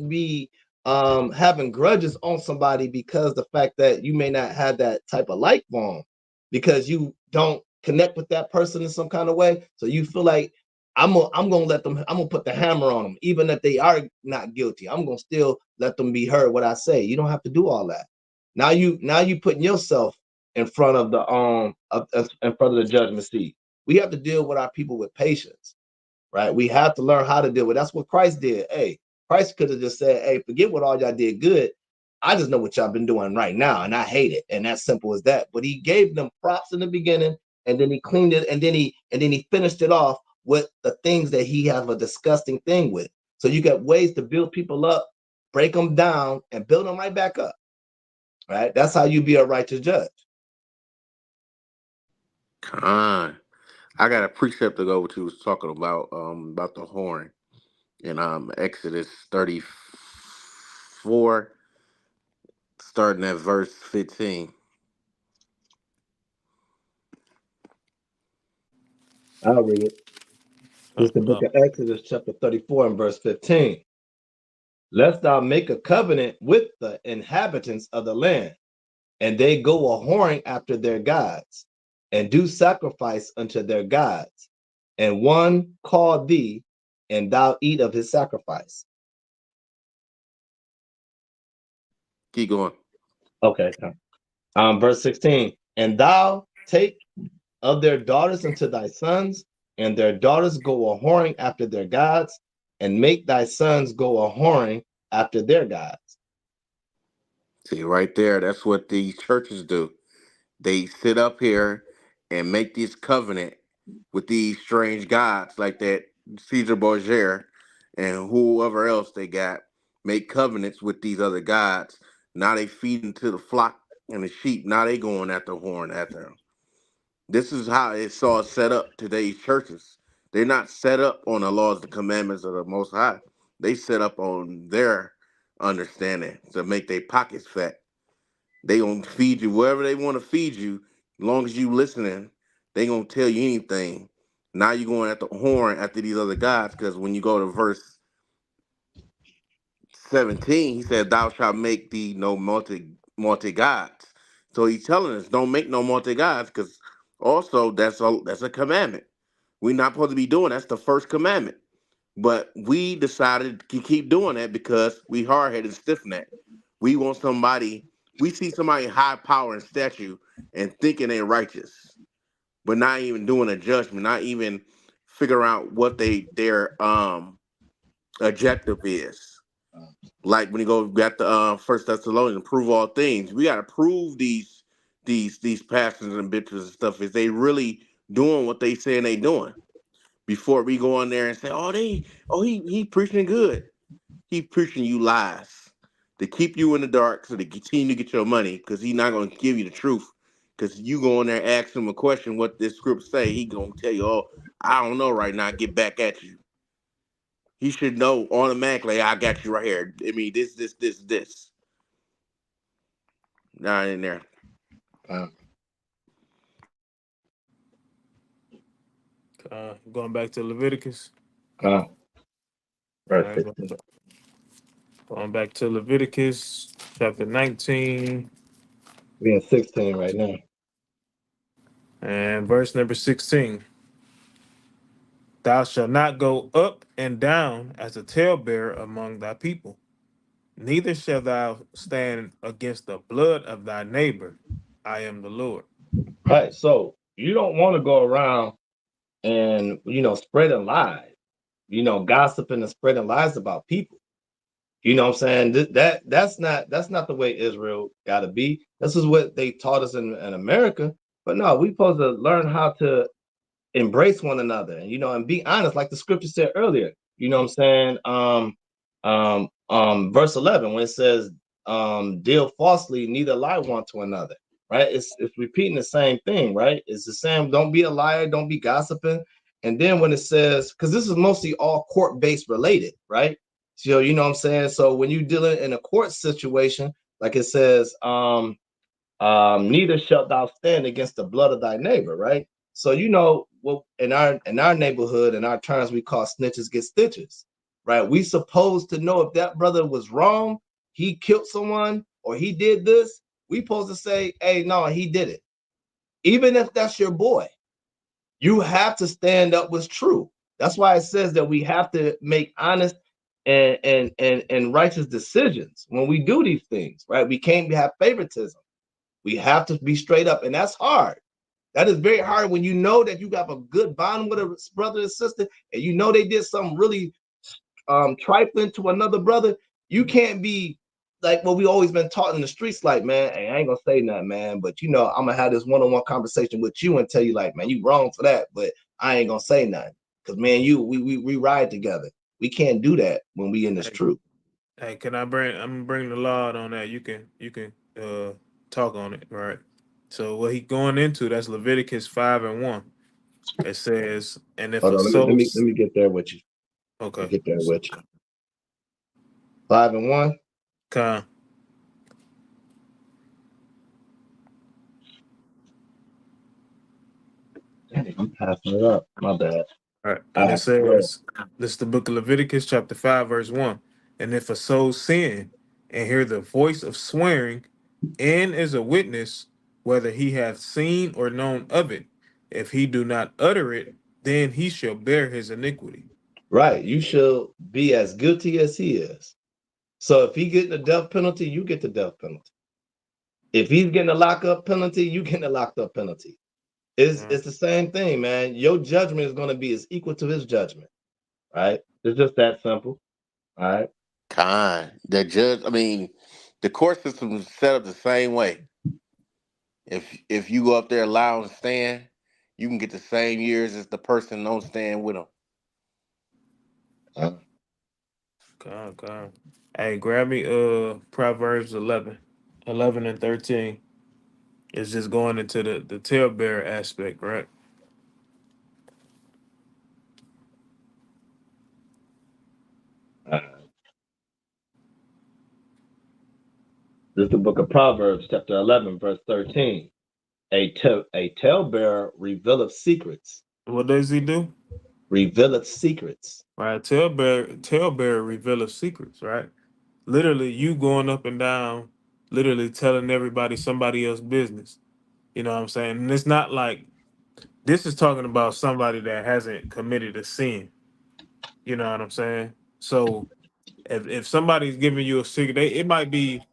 be having grudges on somebody because the fact that you may not have that type of like for them because you don't connect with that person in some kind of way. So you feel like I'm gonna let them, I'm gonna put the hammer on them, even if they are not guilty. I'm gonna still let them be heard what I say. You don't have to do all that. Now you putting yourself in front of the in front of the judgment seat. We have to deal with our people with patience, right? We have to learn how to deal with. That's what Christ did. Hey, Christ could have just said, "Hey, forget what all y'all did good. I just know what y'all been doing right now, and I hate it." And that's simple as that. But he gave them props in the beginning, and then he cleaned it, and then he finished it off with the things that he have a disgusting thing with. So you got ways to build people up, break them down, and build them right back up. Right? That's how you be a righteous judge. Con. I got a precept to go what you was talking about the horn in Exodus 34, starting at verse 15. I'll read it. This Uh, is the book uh, of Exodus, chapter 34, and verse 15. Lest thou make a covenant with the inhabitants of the land, and they go a whoring after their gods, and do sacrifice unto their gods, and one call thee, and thou eat of his sacrifice. Keep going. Okay. Verse 16. And thou take of their daughters unto thy sons, and their daughters go a whoring after their gods, and make thy sons go a whoring after their gods. See, right there, that's what these churches do. They sit up here and make this covenant with these strange gods like that Caesar Borgia and whoever else they got, make covenants with these other gods. Now they feed into the flock and the sheep. Now they going after horn after them. This is how it's all set up today's churches. They're not set up on the laws, the commandments of the Most High. They set up on their understanding to make their pockets fat. They gonna feed you wherever they want to feed you, as long as you listening. They gonna tell you anything. Now you going at the horn after these other gods, because when you go to verse 17, he said, "Thou shalt make thee no multi gods." So he's telling us, don't make no multi gods, because also that's a commandment. We're not supposed to be doing. That's the first commandment. But we decided to keep doing that because we hard headed and stiff necked. We want somebody. We see somebody high power and statue and thinking they're righteous, but not even doing a judgment, not even figure out what their objective is. Like when you go got the First Thessalonians, prove all things. We got to prove these pastors and bitches and stuff. Is they really doing what they saying they doing before we go on there and say, he preaching good. He preaching you lies to keep you in the dark so to continue to get your money because he's not going to give you the truth. Because you go in there ask him a question, what this script say, he going to tell you, oh, I don't know right now, get back at you. He should know automatically, I got you right here. I mean, this. Not in there. Uh, going back to Leviticus. uh, All verse right, 15. going back to Leviticus chapter 19 We in 16 right now. and verse number 16. Thou shalt not go up and down as a talebearer among thy people, neither shalt thou stand against the blood of thy neighbor. I am the Lord. Right. So you don't want to go around and spreading lies, gossiping and spreading lies about people. You know what I'm saying? That's not the way Israel gotta be. This is what they taught us in America. But no, we supposed to learn how to embrace one another and be honest, like the scripture said earlier. You know what I'm saying? Verse 11, when it says, deal falsely, neither lie one to another, right? It's repeating the same thing, right? It's the same, don't be a liar, don't be gossiping. And then when it says, because this is mostly all court-based related, right? So you know what I'm saying? So when you're dealing in a court situation, like it says, neither shalt thou stand against the blood of thy neighbor, right? So you know, well, in our neighborhood, in our terms, we call snitches get stitches, right? We supposed to know if that brother was wrong, he killed someone, or he did this. We supposed to say, hey, no, he did it. Even if that's your boy, you have to stand up what's true. That's why it says that we have to make honest and righteous decisions when we do these things, right? We can't have favoritism. We have to be straight up, and that's hard. That is very hard when you know that you have a good bond with a brother and sister, and you know they did something really trifling to another brother. You can't be like what we always been taught in the streets, like, man, hey, I ain't gonna say nothing, man, but you know, I'm gonna have this one-on-one conversation with you and tell you, like, man, you wrong for that, but I ain't gonna say nothing. Cause man, we ride together. We can't do that when we in this Hey, truth. hey, can I bring? I'm gonna bring the law on that. You can talk on it, right? So what he going into? That's Leviticus 5:1. It says, and if Hold a on, let soul, me get there with you. Let me okay, get there with you. 5 and 1. con, Dang, I'm passing it up. My bad. all right, All and it right, good. says, this is the book of Leviticus, chapter 5:1. And if a soul sin and hear the voice of swearing, and is a witness, whether he hath seen or known of it, if he do not utter it, then he shall bear his iniquity. Right. You should be as guilty as he is. So if he getting the death penalty, you get the death penalty. If he's getting a lockup penalty, you getting a locked up penalty. Mm. It's the same thing, man. Your judgment is going to be as equal to his judgment, right? It's just that simple. All right. The judge, I mean, the court system is set up the same way. If you go up there allowed to stand, you can get the same years as the person don't stand with them. Uh, God, God. Hey, grab me Proverbs 11 and 13. It's just going into the talebearer aspect, right? uh, this is the book of Proverbs, chapter 11, verse 13. A talebearer revealeth secrets. What does he do? Revealeth secrets. Right, talebearer revealeth secrets, right? Literally, you going up and down, literally telling everybody somebody else's business. You know what I'm saying? And it's not like this is talking about somebody that hasn't committed a sin. You know what I'm saying? So if somebody's giving you a secret, it might be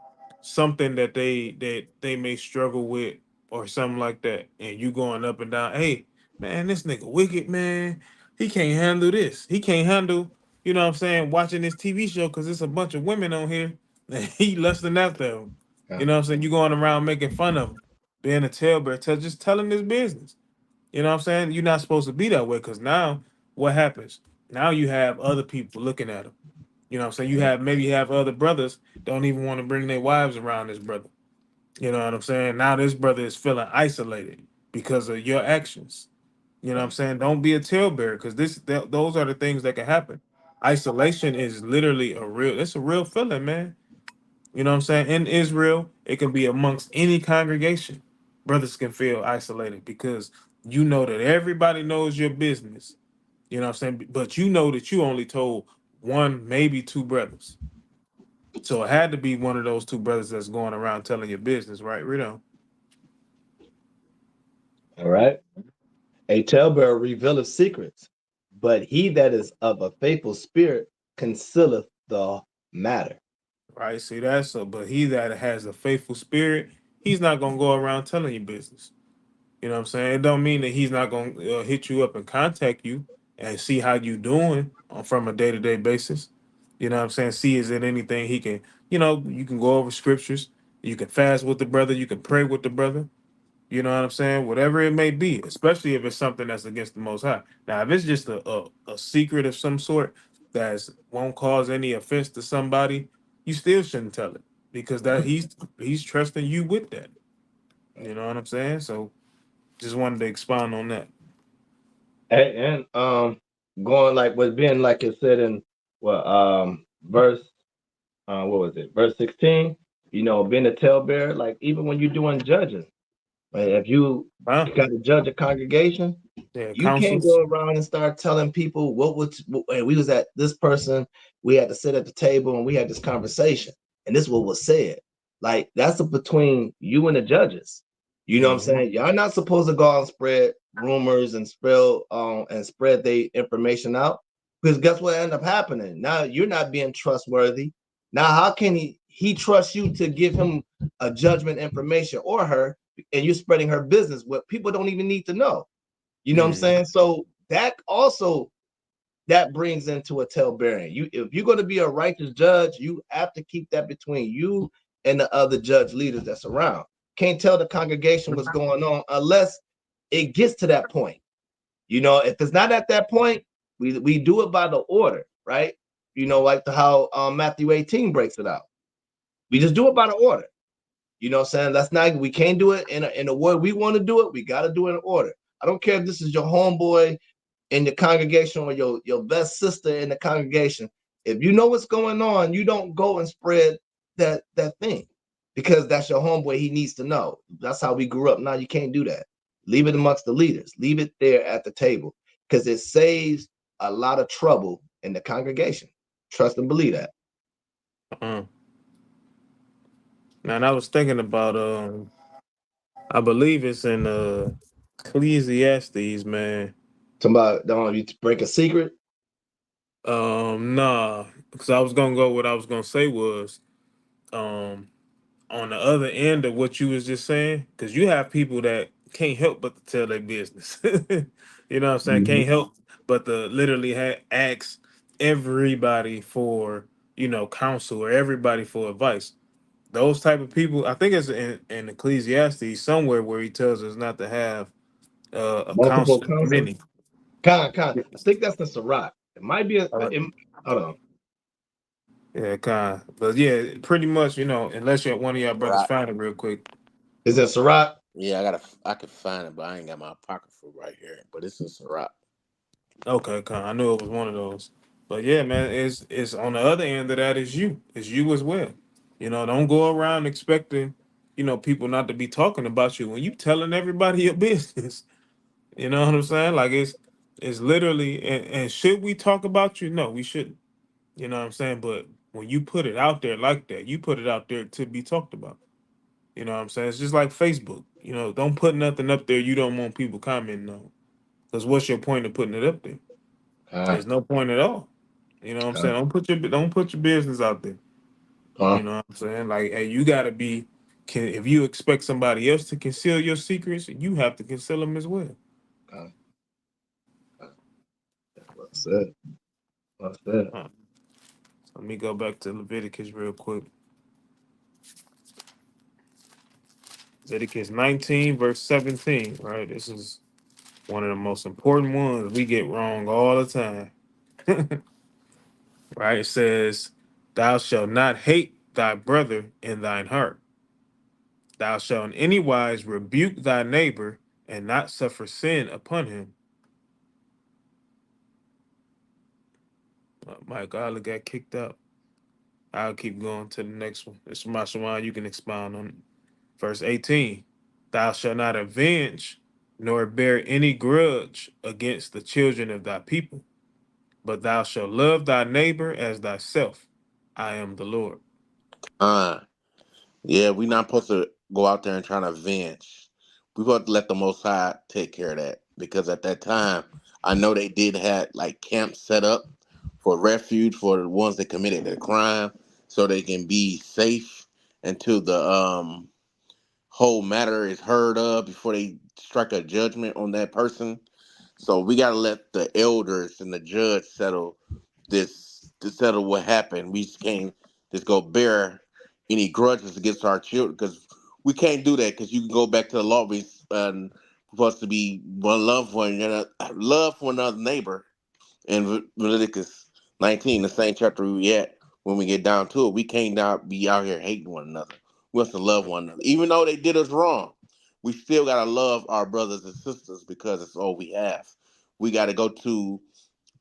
something that they may struggle with or something like that, and you going up and down. Hey, man, this nigga wicked, man. He can't handle this. He can't handle, you know what I'm saying, watching this TV show because there's a bunch of women on here and he lusting after them. Uh, You know what I'm saying? You going around making fun of him, being a talebearer, just telling his business. You know what I'm saying? You're not supposed to be that way because now what happens? Now you have other people looking at him. You know what I'm saying? You have other brothers don't even want to bring their wives around this brother. You know what I'm saying? Now this brother is feeling isolated because of your actions. You know what I'm saying? Don't be a talebearer because those are the things that can happen. Isolation is literally it's a real feeling, man. You know what I'm saying? In Israel, it can be amongst any congregation. Brothers can feel isolated because you know that everybody knows your business. You know what I'm saying? But you know that you only told one, maybe two brothers. So it had to be one of those two brothers that's going around telling your business, right, Rito? all right. A talebearer revealeth secrets, but he that is of a faithful spirit concealeth the matter. Right. See that? So, but he that has a faithful spirit, he's not gonna go around telling you business. You know what I'm saying? It don't mean that he's not gonna hit you up and contact you and see how you doing from a day to day basis. You know what I'm saying? See is it anything he can? You can go over scriptures. You can fast with the brother. You can pray with the brother. You know what I'm saying? Whatever it may be, especially if it's something that's against the Most High. Now, if it's just a secret of some sort, that won't cause any offense to somebody, you still shouldn't tell it because that he's trusting you with that. You know what I'm saying? So just wanted to expound on that. And going like what's being like it said in what verse what was it? Verse 16, being a talebearer, like even when you're doing judging, right? If you Huh? got to judge a congregation, Yeah, you can't councils. go around and start telling people hey, we was at this person, we had to sit at the table and we had this conversation, and this what was said. Like that's between you and the judges. You know what I'm Hmm. saying? Y'all not supposed to go out and spread rumors and spread the information out because guess what ended up happening? Now you're not being trustworthy. Now how can he trust you to give him a judgment information or her, and you're spreading her business what people don't even need to know? You know what I'm Hmm. saying? So that also that brings into a talebearing. If you're going to be a righteous judge, you have to keep that between you and the other judge leaders that's around. Can't tell the congregation what's going on unless it gets to that point. If it's not at that point, we do it by the order, right? Like how Matthew 18 breaks it out. We just do it by the order. You know what I'm saying? That's not, we can't do it in a way we want to do it. We got to do it in order. I don't care if this is your homeboy in the congregation or your best sister in the congregation. If you know what's going on, you don't go and spread that thing because that's your homeboy. He needs to know. That's how we grew up. Now you can't do that. Leave it amongst the leaders. Leave it there at the table because it saves a lot of trouble in the congregation. Trust and believe that. Uh, Man, I was thinking about I believe it's in Ecclesiastes, man. Somebody don't you break a secret. Nah, because I was gonna go. What I was gonna say was, um, on the other end of what you was just saying, because you have people that can't help but to tell their business. You know what I'm saying? Mhm. Can't help but to literally ask everybody for counsel or everybody for advice. Those type of people, I think it's in Ecclesiastes somewhere where he tells us not to have a Multiple council of counsel. many. Con. I think that's the Sirach. It might be hold on. Yeah, kind. But yeah, pretty much, unless you're one of y'all brothers Right. find it real quick. Is it Sirach? Yeah, I could find it, but I ain't got my pocket for right here. But it's in Ciroc. Okay, kind. I knew it was one of those. But yeah, man, it's on the other end of that is you. It's you as well. Don't go around expecting, people not to be talking about you when you telling everybody your business. You know what I'm saying? Like it's literally and should we talk about you? No, we shouldn't. You know what I'm saying? But when you put it out there like that, you put it out there to be talked about. You know what I'm saying? It's just like Facebook. Don't put nothing up there you don't want people commenting on. Because what's your point of putting it up there? Con, There's no point at all. You know what I'm saying? con, Don't put your business out there. You con, know what I'm saying? Like, hey, you gotta be. If you expect somebody else to conceal your secrets, you have to conceal them as well. con. That's what I said. What I said. Huh. Let me go back to Leviticus real quick. Leviticus 19, verse 17. Right, this is one of the most important ones we get wrong all the time. Right, it says, "Thou shalt not hate thy brother in thine heart. Thou shalt in any wise rebuke thy neighbor and not suffer sin upon him." My God, got kicked out. I'll keep going to the next one. It's my Shawan. You can expound on it. Verse 18. Thou shalt not avenge nor bear any grudge against the children of thy people, but thou shalt love thy neighbor as thyself. I am the Lord. Uh, yeah, we not supposed to go out there and try to avenge. We got to let the Most High take care of that because at that time, I know they did have like camps set up for refuge for the ones that committed the crime, so they can be safe until the whole matter is heard of before they strike a judgment on that person. So we got to let the elders and the judge settle this to settle what happened. We just can't just go bear any grudges against our children because we can't do that because you can go back to the law. We supposed to be one love for another neighbor in Leviticus. 19, the same chapter we at. When we get down to it, we can't not be out here hating one another. We have to love one another, even though they did us wrong. We still gotta love our brothers and sisters because it's all we have. We gotta go to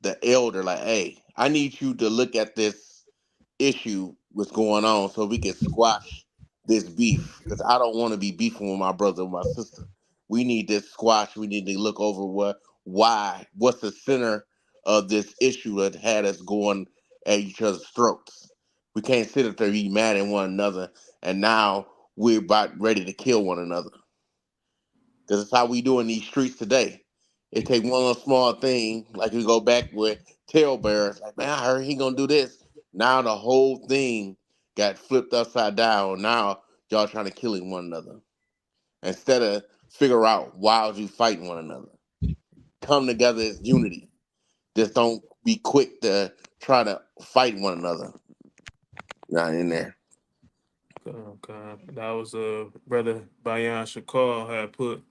the elder like, hey, I need you to look at this issue what's going on so we can squash this beef because I don't want to be beefing with my brother or my sister. We need this squash. We need to look over what's the center of this issue that had us going at each other's throats. We can't sit up there be mad at one another and now we're about ready to kill one another. Because it's how we do in these streets today. It take one little small thing, like we go back with tailbearers. Like, man, I heard he gonna do this. Now the whole thing got flipped upside down. Now y'all trying to kill one another instead of figure out why you fighting one another. Come together as unity. Just don't be quick to try to fight one another. Not in there. Okay. That was brother Bayan Shakar had put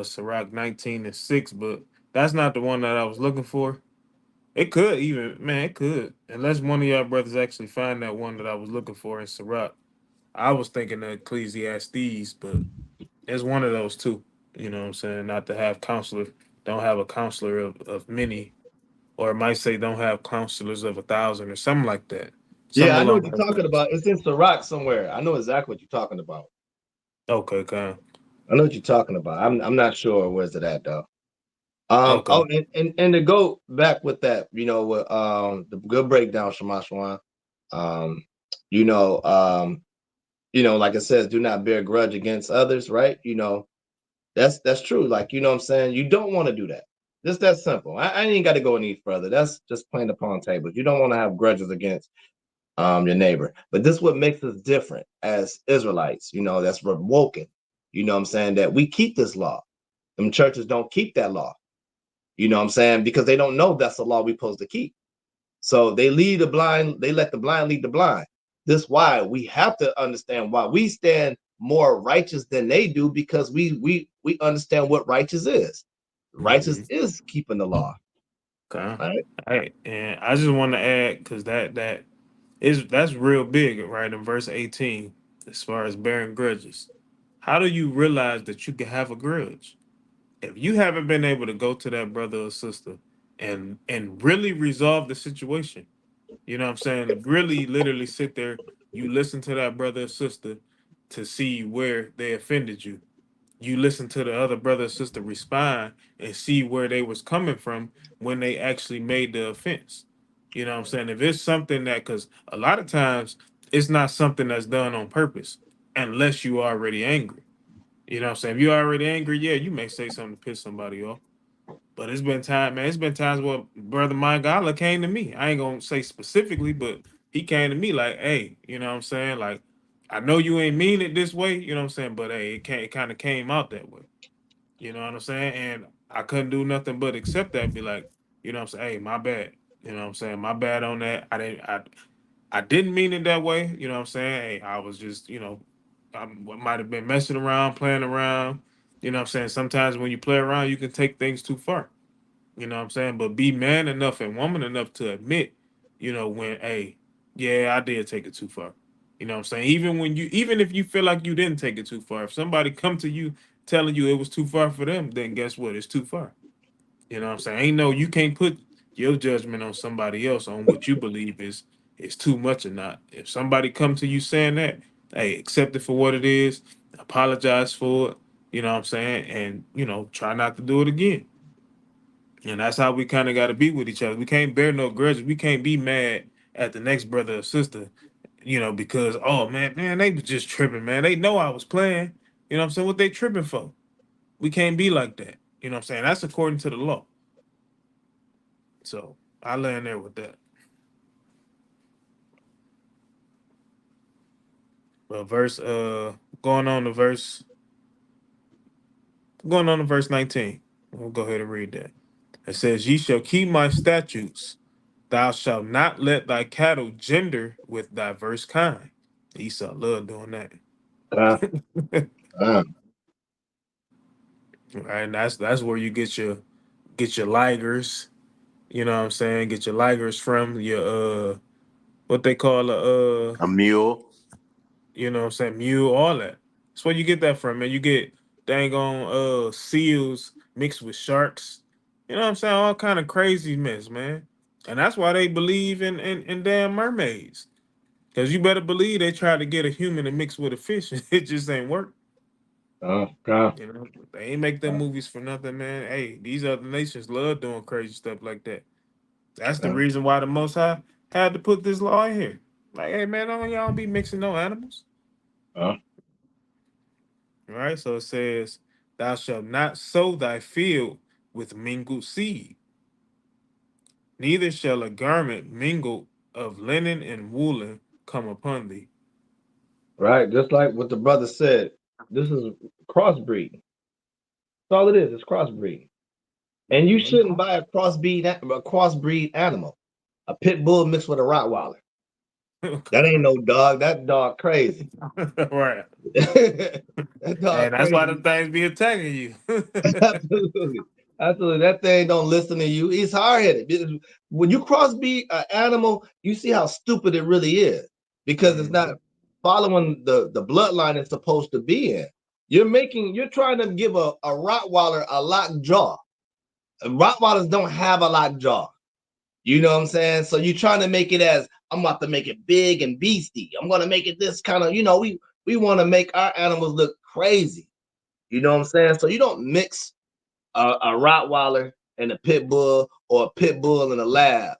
Sirach 19:6, but that's not the one that I was looking for. It could even, man, it could. Unless one of y'all brothers actually find that one that I was looking for in Sirach. I was thinking of Ecclesiastes, but it's one of those two. You know what I'm saying? Not to have counselor, don't have a counselor of many, or it might say don't have counselors of 1,000 or something like that. Yeah, Something I know along what you're those talking lines. about. It's in Sirach somewhere. I know exactly what you're talking about. Okay, kind. I know what you're talking about. I'm not sure where's it at though. Okay. Oh, and to go back with that, with the good breakdown, Shamash, um, you know, um, like it says, do not bear grudge against others, right? That's true. Like, what I'm saying? You don't want to do that. Just that simple. I ain't got to go any further. That's just plain upon tables. You don't want to have grudges against your neighbor. But this is what makes us different as Israelites, that's rewoken. What I'm saying? That we keep this law. Them churches don't keep that law. What I'm saying? Because they don't know that's the law we're supposed to keep. So they let the blind lead the blind. This is why we have to understand why we stand more righteous than they do, because we understand what righteous is. Righteous Mm-hmm. is keeping the law. Okay. Right? Hey, and I just want to add because that's real big, right? In verse 18, as far as bearing grudges. How do you realize that you can have a grudge? If you haven't been able to go to that brother or sister and really resolve the situation, you know what I'm saying? Really literally sit there, you listen to that brother or sister to see where they offended you. You listen to the other brother or sister respond and see where they was coming from when they actually made the offense. You know what I'm saying? If it's something that, because a lot of times it's not something that's done on purpose unless you already angry. You know what I'm saying? If you're already angry, yeah, you may say something to piss somebody off. But it's been time, man. It's been times where brother Mangala came to me. I ain't gonna say specifically, but he came to me like, "Hey, you know what I'm saying? Like, I know you ain't mean it this way, you know what I'm saying? But hey, it kind of came out that way. You know what I'm saying? And I couldn't do nothing but accept that. And be like, you know what I'm saying? Hey, my bad. You know what I'm saying? My bad on that. I didn't mean it that way. You know what I'm saying? Hey, I was just, I might have been messing around, playing around. You know what I'm saying? Sometimes when you play around, you can take things too far. You know what I'm saying? But be man enough and woman enough to admit, when, hey, yeah, I did take it too far. You know what I'm saying? Even if you feel like you didn't take it too far, if somebody come to you telling you it was too far for them, then guess what? It's too far. You know what I'm saying? You can't put your judgment on somebody else on what you believe is too much or not. If somebody come to you saying that, hey, accept it for what it is, apologize for it, you know what I'm saying? And, try not to do it again. And that's how we kind of got to be with each other. We can't bear no grudges. We can't be mad at the next brother or sister, because, oh, man, they was just tripping, man. They know I was playing. You know what I'm saying? What they tripping for? We can't be like that. You know what I'm saying? That's according to the law. So I land there with that. But going on to verse 19. We'll go ahead and read that. It says, "Ye shall keep my statutes. Thou shalt not let thy cattle gender with diverse kind." Esau love doing that. Uh, uh, Right, and that's where you get your ligers, You know what I'm saying? Get your ligers from your what they call a A mule. you know what I'm saying, mule, all that. That's where you get that from, man. You get dang on seals mixed with sharks. You know what I'm saying? All kind of crazy mess, man. And that's why they believe in damn mermaids. Cause you better believe they tried to get a human to mix with a fish. It just ain't work. God, You know, they ain't make them movies for nothing, man. Hey, these other nations love doing crazy stuff like that. That's the God, reason why the Most High had to put this law in here. Like, hey, man, don't y'all be mixing no animals. God. All right, so it says, "Thou shalt not sow thy field with mingled seed, neither shall a garment mingled of linen and woolen come upon thee." Right? Just like what the brother said, this is crossbreeding. That's all it is. It's crossbreeding. And you Mhm. shouldn't buy a crossbreed animal. A pit bull mixed with a Rottweiler. That ain't no dog. That dog crazy. Right. That dog And that's why crazy. them things be attacking you. Absolutely. Absolutely. That thing don't listen to you. He's hard headed. When you crossbreed an animal, you see how stupid it really is because it's not Mhm. following the bloodline it's supposed to be in. You're trying to give a Rottweiler a locked jaw. Rottweilers don't have a locked jaw. You know what I'm saying? So you're trying to make it as I'm about to make it big and beastie. I'm gonna make it this kind of, we want to make our animals look crazy. You know what I'm saying? So you don't mix a Rottweiler and a pit bull or a pit bull and a lab.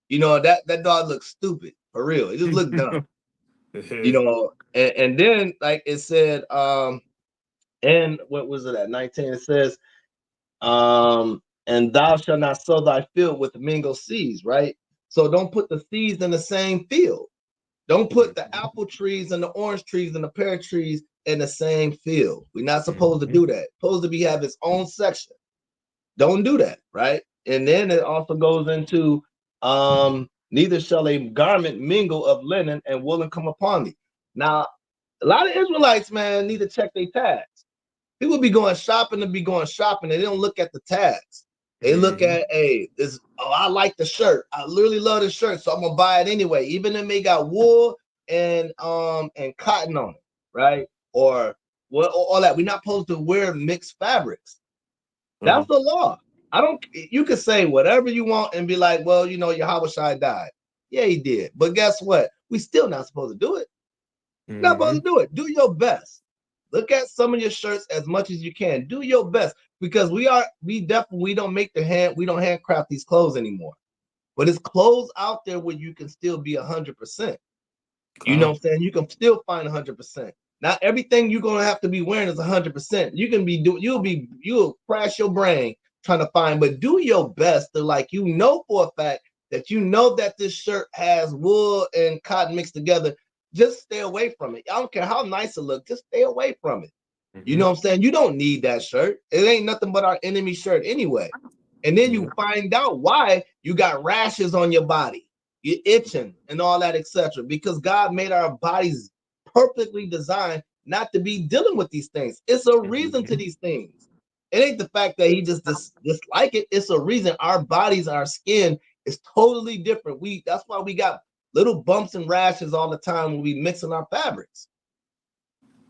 That dog looks stupid for real. It just looked dumb. And then like it said, and what was it at 19? It says, and thou shalt not sow thy field with mingled seeds, right? So don't put the seeds in the same field. Don't put the apple trees and the orange trees and the pear trees in the same field. We're not supposed to do Mhm. that. Supposed to be have its own section. Don't do that, right? And then it also goes into neither shall a garment mingle of linen and woolen come upon thee. Now, a lot of Israelites, man, need to check their tags. People be going shopping and they don't look at the tags. They look Mhm. at, hey, I like the shirt. I literally love the shirt, so I'm gonna buy it anyway, even if they got wool and cotton on it, right? Or what all that. We're not supposed to wear mixed fabrics. Uh-huh. That's the law. I don't. You can say whatever you want and be like, well, Yahweh Shai died. Yeah, he did. But guess what? We still not supposed to do it. Not supposed to Mhm. do it. Do your best. Look at some of your shirts as much as you can. Do your best because we don't make we don't handcraft these clothes anymore. But it's clothes out there where you can still be 100%. You know Come. what I'm saying? You can still find 100%. Not everything you're gonna have to be wearing is 100%. You can be do you'll crash your brain trying to find, but do your best to like for a fact that that this shirt has wool and cotton mixed together. Just stay away from it. I don't care how nice it looks, just stay away from it. You know Mhm. what I'm saying? You don't need that shirt. It ain't nothing but our enemy shirt anyway. And then you Yeah. find out why you got rashes on your body, you're itching and all that, etc. Because God made our bodies perfectly designed not to be dealing with these things. It's a reason to Mhm. these things. It ain't the fact that he just dislike it. It's a reason our bodies, our skin is totally different. That's why we got little bumps and rashes all the time when we mixing our fabrics.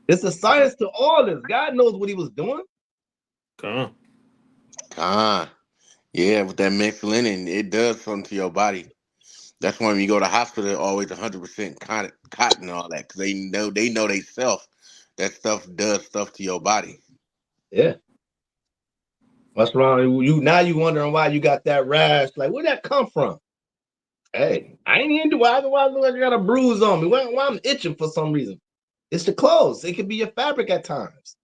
It's a Come. science to all this. God knows what he was doing. Come. Ah, yeah, with that mixed linen, it does something to your body. That's why when you go to hospital, always 100% cotton and all that, because they know they self that stuff does stuff to your body. Yeah. What's wrong? You wondering why you got that rash. Like, where'd that come from? Hey, I ain't into why I look like I got a bruise on me. Why I'm itching for some reason. It's the clothes. It could be your fabric at times.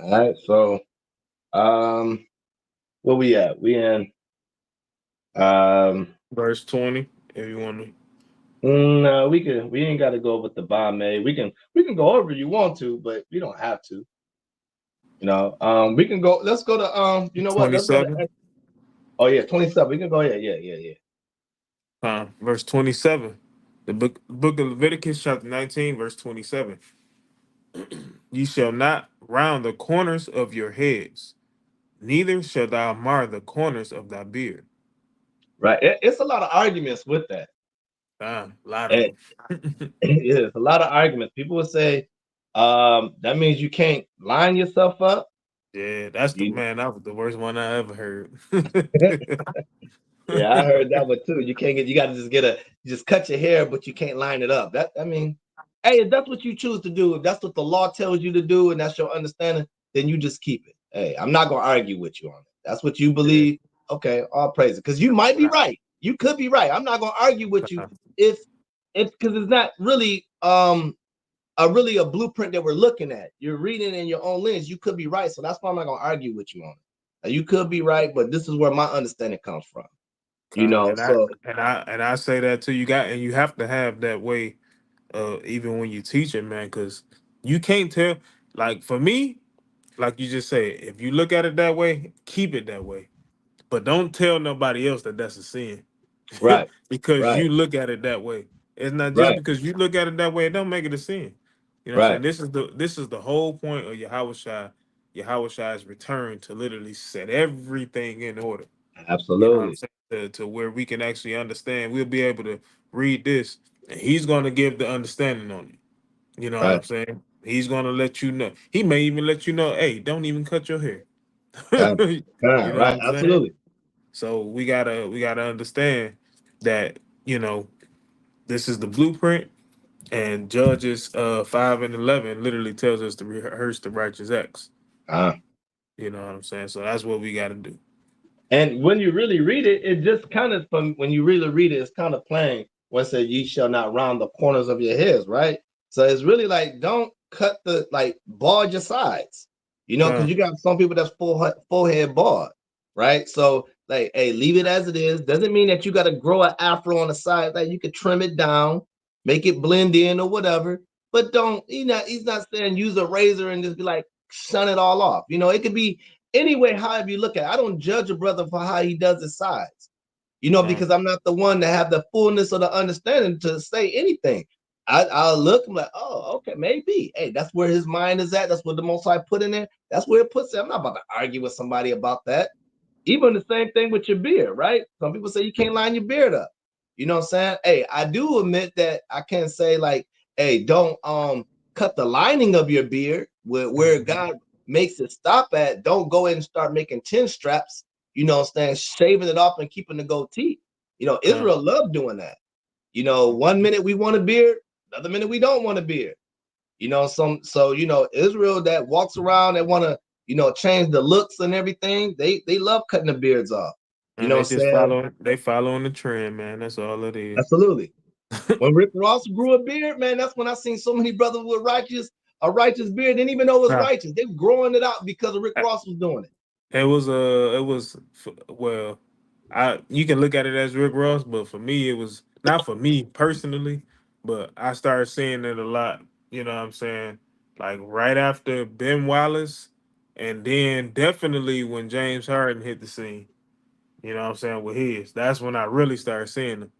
All right. So um where we at? We in um Verse 20, if you want to. no, we ain't gotta go with the bomb, we can go over if you want to, but we don't have to. We can go. Let's go to you know what? Let's go to 27. oh yeah, 27. We can go ahead. Yeah, yeah, yeah. Verse 27. The book of Leviticus, chapter 19, verse 27. Ye shall not round the corners of your heads, neither shall thou mar the corners of thy beard. Right. It's a lot of arguments with that. A lot of And them. it's a lot of arguments. People will say, that means you can't line yourself up. Yeah, that's the You man. That was the worst one I ever heard. Yeah, I heard that one too. You can't get, you got to just just cut your hair, but you can't line it up. That, I mean, hey, if that's what you choose to do, if that's what the law tells you to do, and that's your understanding, then you just keep it. Hey, I'm not gonna argue with you on it. That's what you Yeah. believe. Okay, all praise it. Because you might be Nah, right. You could be right. I'm not gonna argue with you nah. if because it's not really a blueprint that we're looking at. You're reading in your own lens. You could be right. So that's why I'm not gonna argue with you on it. Now, you could be right, but this is where my understanding comes from. And I So and I say that too. You have to have that way, even when you teach it, man, because you can't tell. Like for me, like you just say, if you look at it that way, keep it that way. But don't tell nobody else that that's a sin, right, because right, you look at it that way. It's not just right, because you look at it that way, it don't make it a sin. You know what I'm saying? right. This is the whole point of Yahweh Shai's return to literally set everything in order. You know what I'm Absolutely. saying? To where we can actually understand. We'll be able to read this, and he's going to give the understanding on it. You know what I'm Right. saying? He's going to let you know. He may even let you know, hey, don't even cut your hair. Kind, You know what right. I'm saying? Absolutely. So we gotta understand that this is the blueprint, and Judges 5 and 11 literally tells us to rehearse the righteous acts. Uh, You know what I'm saying? So that's what we got to do. And when you really read it, it just kind of from when you really read it, it's kind of plain when it says ye shall not round the corners of your heads, right? So it's really like don't cut the like bald your sides, because Con, you got some people that's forehead bald, right? So like, hey, leave it as it is. Doesn't mean that you got to grow an afro on the side. Like you could trim it down, make it blend in or whatever. But don't he's not saying use a razor and just be like shun it all off. It could be anyway, however you look at it. I don't judge a brother for how he does his sides, con, because I'm not the one to have the fullness of the understanding to say anything. I'll look, I'm like, oh, okay, maybe. Hey, that's where his mind is at. That's what the Most High put in there. That's where it puts it. I'm not about to argue with somebody about that. Even the same thing with your beard, right? Some people say you can't line your beard up. You know what I'm saying? Hey, I do admit that I can't say like, hey, don't cut the lining of your beard where mhm, God makes it stop at. Don't go in and start making chin straps, what I'm saying, shaving it off and keeping the goatee. con. Israel loved doing that. One minute we want a beard, another minute we don't want a beard. Israel that walks around that want to, change the looks and everything, they love cutting the beards off. You And know they what I'm just saying? following the trend, man. That's all it is. Absolutely. When Rick Ross grew a beard, man, that's when I seen so many brothers with a righteous beard, didn't even know it was Nah, righteous. They were growing it out because of Rick Ross was doing it. well, I you can look at it as Rick Ross, but for me, it was not for me personally, but I started seeing it a lot. You know what I'm saying? Like right after Ben Wallace, and then definitely when James Harden hit the scene. You know what I'm saying? With his, that's when I really started seeing him.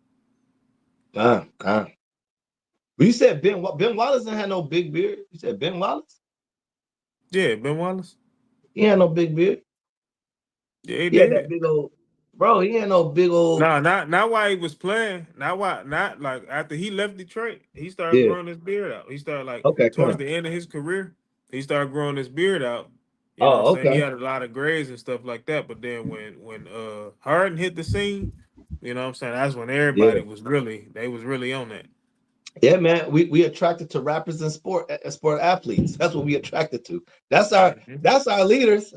Uh. But you said Ben Wallace didn't have no big beard. You said Ben Wallace? Yeah, Ben Wallace. He had no big beard. Yeah, he He had that did. big old bro. He had no big old No, not while he was playing. Not like after he left Detroit. He started yeah. growing his beard out. He started like Okay, come towards on. the end of his career. He started growing his beard out. You know what I'm Oh, saying? He okay. had a lot of grays and stuff like that. But then when Harden hit the scene, you know what I'm saying? That's when everybody Yeah. was really on that. Yeah, man. We attracted to rappers and sport athletes. That's what we attracted to. That's our Mhm. that's our leaders.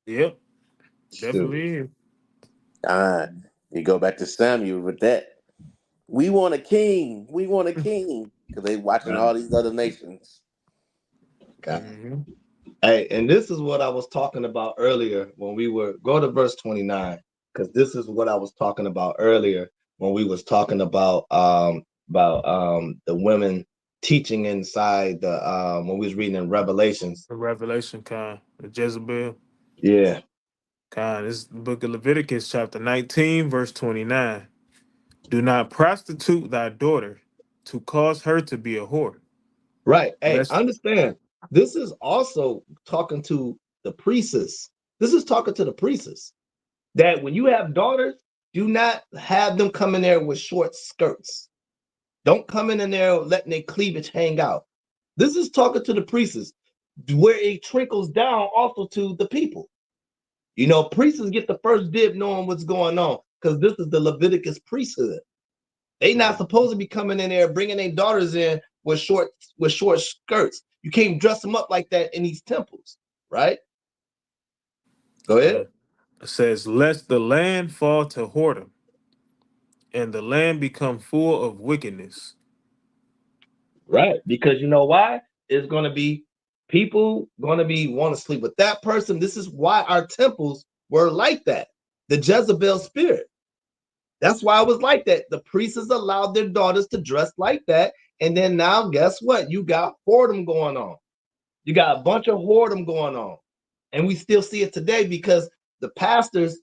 Yep, Shoot. definitely is. Ah, you go back to Samuel with that. We want a king. We want a king. Because they watching God, all these other nations. God. Hmm. Hey, and this is what I was talking about earlier when we were go to verse 29, because this is what I was talking about earlier when we was talking about the women teaching inside the when we was reading in Revelations. The Revelation kind, the Jezebel Yeah. kind. This is the book of Leviticus, chapter 19, verse 29. Do not prostitute thy daughter to cause her to be a whore. Right. Hey, Lest understand. This is also talking to the priestess. This is talking to the priests that when you have daughters, do not have them come in there with short skirts. Don't come in there letting their cleavage hang out. This is talking to the priests, where it trickles down also to the people. Priests get the first dib knowing what's going on because this is the Leviticus priesthood. They not supposed to be coming in there bringing their daughters in with short skirts. You can't dress them up like that in these temples, right? Go ahead. It says, "Lest the land fall to whoredom, and the land become full of wickedness." Right. Because you know why? It's going to be people going to be want to sleep with that person. This is why our temples were like that. The Jezebel spirit. That's why it was like that. The priests allowed their daughters to dress like that. And then now, guess what? You got whoredom going on. You got a bunch of whoredom going on. And we still see it today because the pastors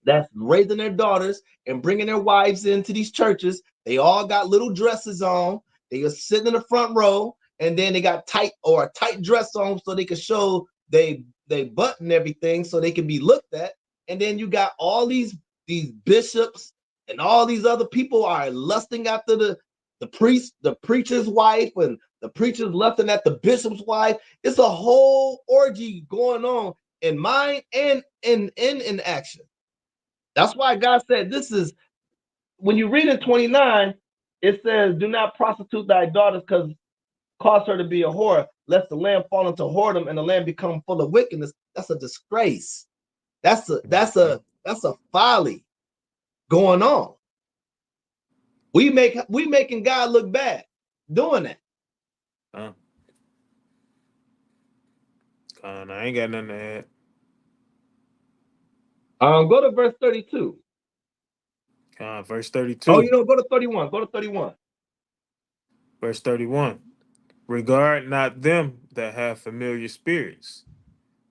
that's raising their daughters and bringing their wives into these churches, they all got little dresses on. They are sitting in the front row, and then they got a tight dress on so they can show they butt and everything so they can be looked at. And then you got all these bishops and all these other people are lusting after the priest, the preacher's wife, and the preacher's lusting at the bishop's wife. It's a whole orgy going on in mind and in action. That's why God said this is, when you read in 29, it says, do not prostitute thy daughters because cause her to be a whore, lest the land fall into whoredom and the land become full of wickedness. That's a disgrace. That's a folly going on. We making God look bad doing that. I ain't got nothing to add. Go to verse 32. Verse 32. Go to 31. Go to 31. Verse 31. "Regard not them that have familiar spirits,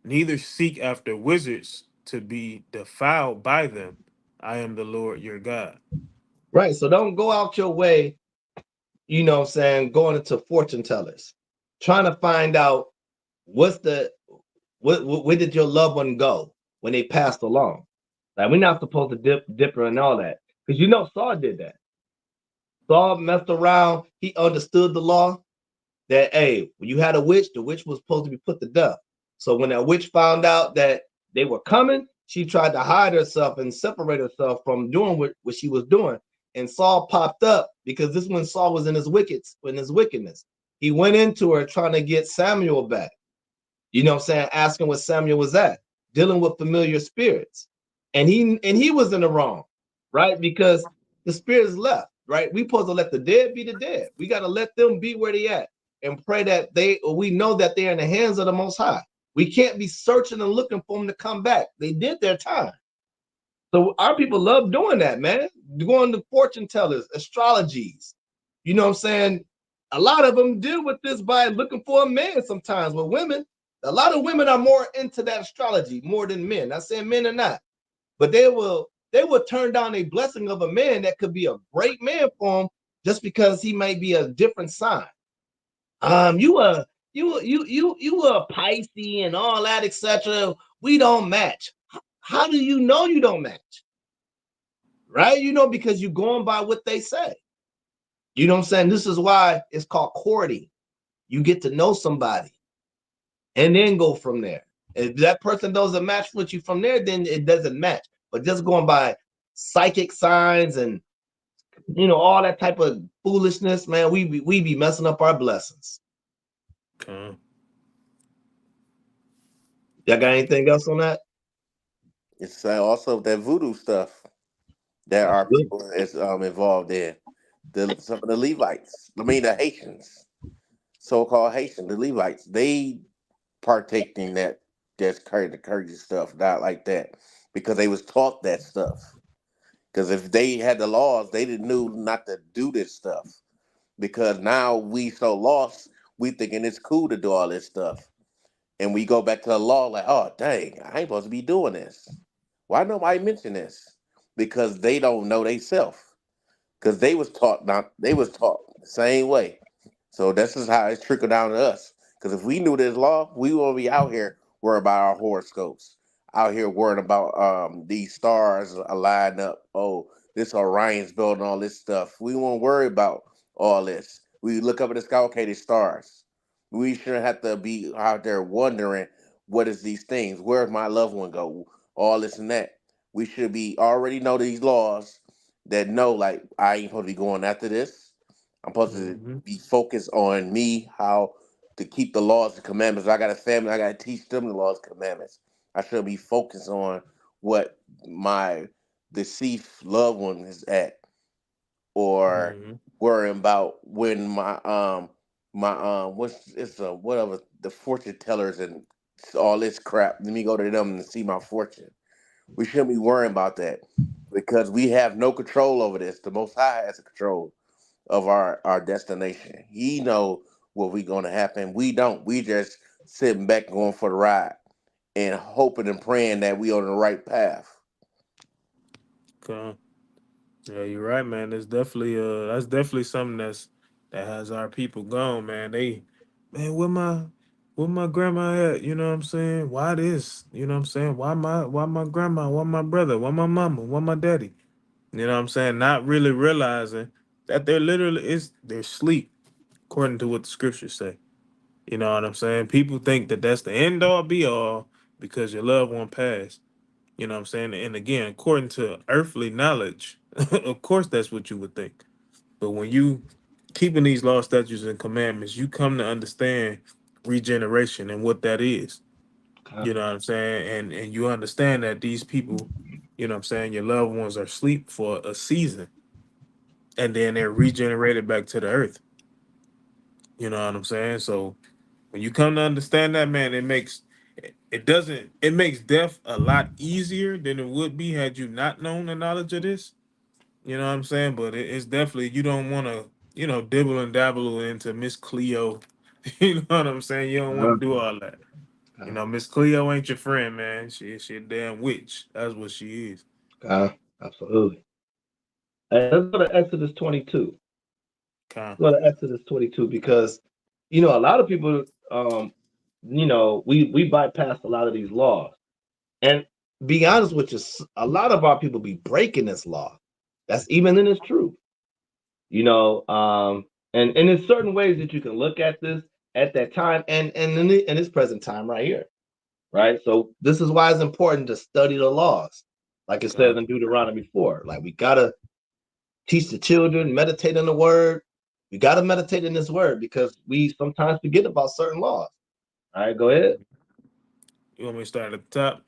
neither seek after wizards to be defiled by them. I am the Lord your God." Right. So don't go out your way, going into fortune tellers, trying to find out where did your loved one go when they passed along. Like, we're not supposed to dip her and all that. Because Saul did that. Saul messed around. He understood the law that, hey, when you had a witch, the witch was supposed to be put to death. So when that witch found out that they were coming, she tried to hide herself and separate herself from doing what she was doing. And Saul popped up because this when Saul was in his wickedness. He went into her trying to get Samuel back. Asking what Samuel was at, dealing with familiar spirits. And he was in the wrong, right? Because the spirits left, right? We supposed to let the dead be the dead. We got to let them be where they at and pray that we know that they're in the hands of the Most High. We can't be searching and looking for them to come back. They did their time. So our people love doing that, man. Going to fortune tellers, astrologies. You know what I'm saying? A lot of them deal with this by looking for a man sometimes. With women, a lot of women are more into that astrology more than men. Not saying men are not, but they will turn down a blessing of a man that could be a great man for them just because he might be a different sign. You a Pisces and all that, etc. We don't match. How do you know you don't match? Right? Because you're going by what they say. You know what I'm saying? This is why it's called courting. You get to know somebody and then go from there. If that person doesn't match with you from there, then it doesn't match. But just going by psychic signs and all that type of foolishness, man, we be messing up our blessings. Okay. Y'all got anything else on that? It's also that voodoo stuff that our people is involved in. Some of the Levites, the Haitians, so-called Haitian, the Levites, they partake in that's crazy stuff, not like that, because they was taught that stuff. Because if they had the laws, they didn't knew not to do this stuff. Because now we so lost, we thinking it's cool to do all this stuff, and we go back to the law like, oh dang, I ain't supposed to be doing this. Why nobody mention this? Because they don't know they self. Because they was taught the same way. So this is how it's trickled down to us. Because if we knew this law, we won't be out here worried about our horoscopes, out here worrying about these stars align up. Oh, this Orion's building all this stuff. We won't worry about all this. We look up at the sky, okay, the stars. We shouldn't have to be out there wondering what is these things. Where's my loved one go? All this and that. We should be already know these laws that know like I ain't supposed to be going after this. I'm supposed to Mm-hmm. be focused on me, how to keep the laws and commandments. I got a family, I gotta teach them the laws and commandments. I should be focused on what my deceased loved one is at, or Mm-hmm. worrying about when my what's it's whatever the fortune tellers and all this crap. Let me go to them and see my fortune. We shouldn't be worrying about that because we have no control over this. The Most High has control of our destination. He know what we gonna happen. We don't. We just sitting back going for the ride and hoping and praying that we on the right path. Okay. Yeah, you're right, man. That's definitely something that has our people gone, man. Man, where my grandma at? You know what I'm saying? Why this? You know what I'm saying? Why my grandma? Why my brother? Why my mama? Why my daddy? You know what I'm saying? Not really realizing that they're sleep, according to what the scriptures say. You know what I'm saying? People think that that's the end all be all because your loved one passed. You know what I'm saying? And again, according to earthly knowledge, of course that's what you would think. But when you keeping these law, statutes, and commandments, you come to understand regeneration and what that is. Okay. You know what I'm saying? And you understand that these people, you know what I'm saying, your loved ones are asleep for a season and then they're regenerated back to the earth. You know what I'm saying? So when you come to understand that, man, it makes death a lot easier than it would be had you not known the knowledge of this. You know what I'm saying? But it's definitely you don't want to, dibble and dabble into Miss Cleo. You know what I'm saying? You don't want to do all that. You Okay. know, Miss Cleo ain't your friend, man. She a damn witch. That's what she is. Okay. Absolutely. Hey, let's go to Exodus 22. Kind. Let's go to Exodus 22 because, a lot of people, we bypass a lot of these laws. And be honest with you, a lot of our people be breaking this law. That's even in its truth. You know, and there's certain ways that you can look at this at that time and in this present time right here, right? So this is why it's important to study the laws, like it says Kind. in Deuteronomy 4. Like we gotta teach the children, meditate on the word. We gotta meditate in this word because we sometimes forget about certain laws. All right, go ahead. You want me to start at the top?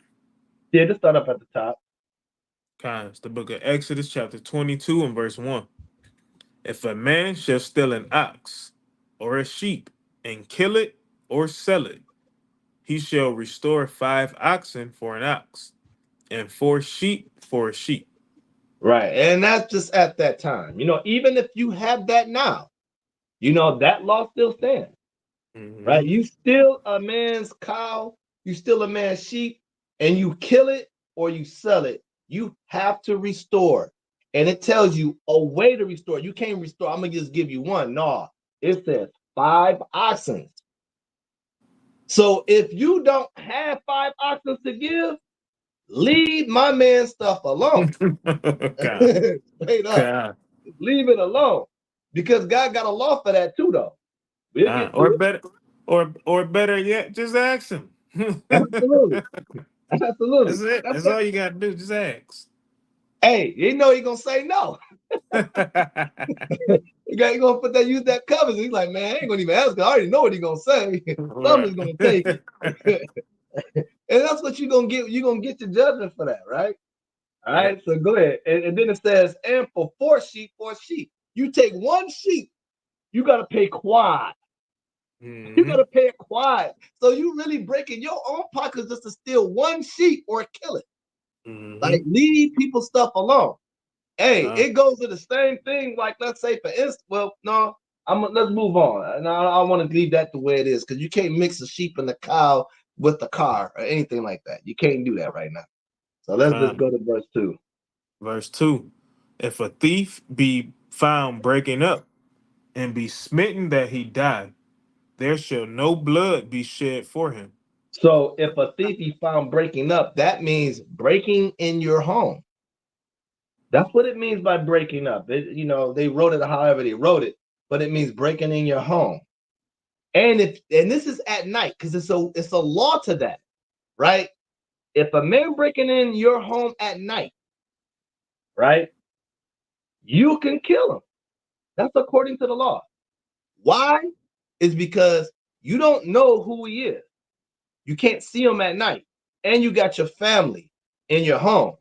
Yeah, just start up at the top. Kind. It's the book of Exodus, chapter 22 and verse 1. If a man shall steal an ox or a sheep and kill it or sell it, he shall restore 5 oxen for an ox and 4 sheep for a sheep. Right, and that's just at that time. Even if you have that now, that law still stands. Right? Mm-hmm. You steal a man's cow, you steal a man's sheep, and you kill it or you sell it, you have to restore. And it tells you a way to restore. You can't restore. I'm gonna just give you one. No, it says 5 oxen. So if you don't have 5 oxen to give, leave my man's stuff alone. God, Straight up. God, Leave it alone. Because God got a law for that too, though. We'll God. get Or to it. better, or better yet, just ask him. Absolutely. Absolutely. That's it. That's That's what all you gotta do. Just ask. Hey, you know he gonna say no. You gonna put that use that cover. He's like, man, I ain't gonna even ask. I already know what he gonna say. Right. Somebody's gonna take it, and that's what you gonna get. You gonna get your judgment for that, right? All Yep. right. So go ahead, and then it says, and for 4 sheep, 4 sheep. You take 1 sheep, you gotta pay quad. You Mm-hmm. gotta pay a quad. So you really breaking your own pockets just to steal 1 sheep or kill it. Like Mm-hmm. leave people's stuff alone. Hey, God. it goes to the same thing. Like let's say for instance, well, no, let's move on. And I want to leave that the way it is because you can't mix a sheep and a cow with the car or anything like that. You can't do that right now. So let's just God. go to verse 2. Verse 2. If a thief be found breaking up and be smitten that he die, there shall no blood be shed for him. So if a thief is found breaking up, that means breaking in your home. That's what it means by breaking up. They wrote it however they wrote it, but it means breaking in your home. And this is at night because it's a law to that, right? If a man breaking in your home at night, right, you can kill him. That's according to the law. Why? Is because you don't know who he is. You can't see him at night, and you got your family in your home.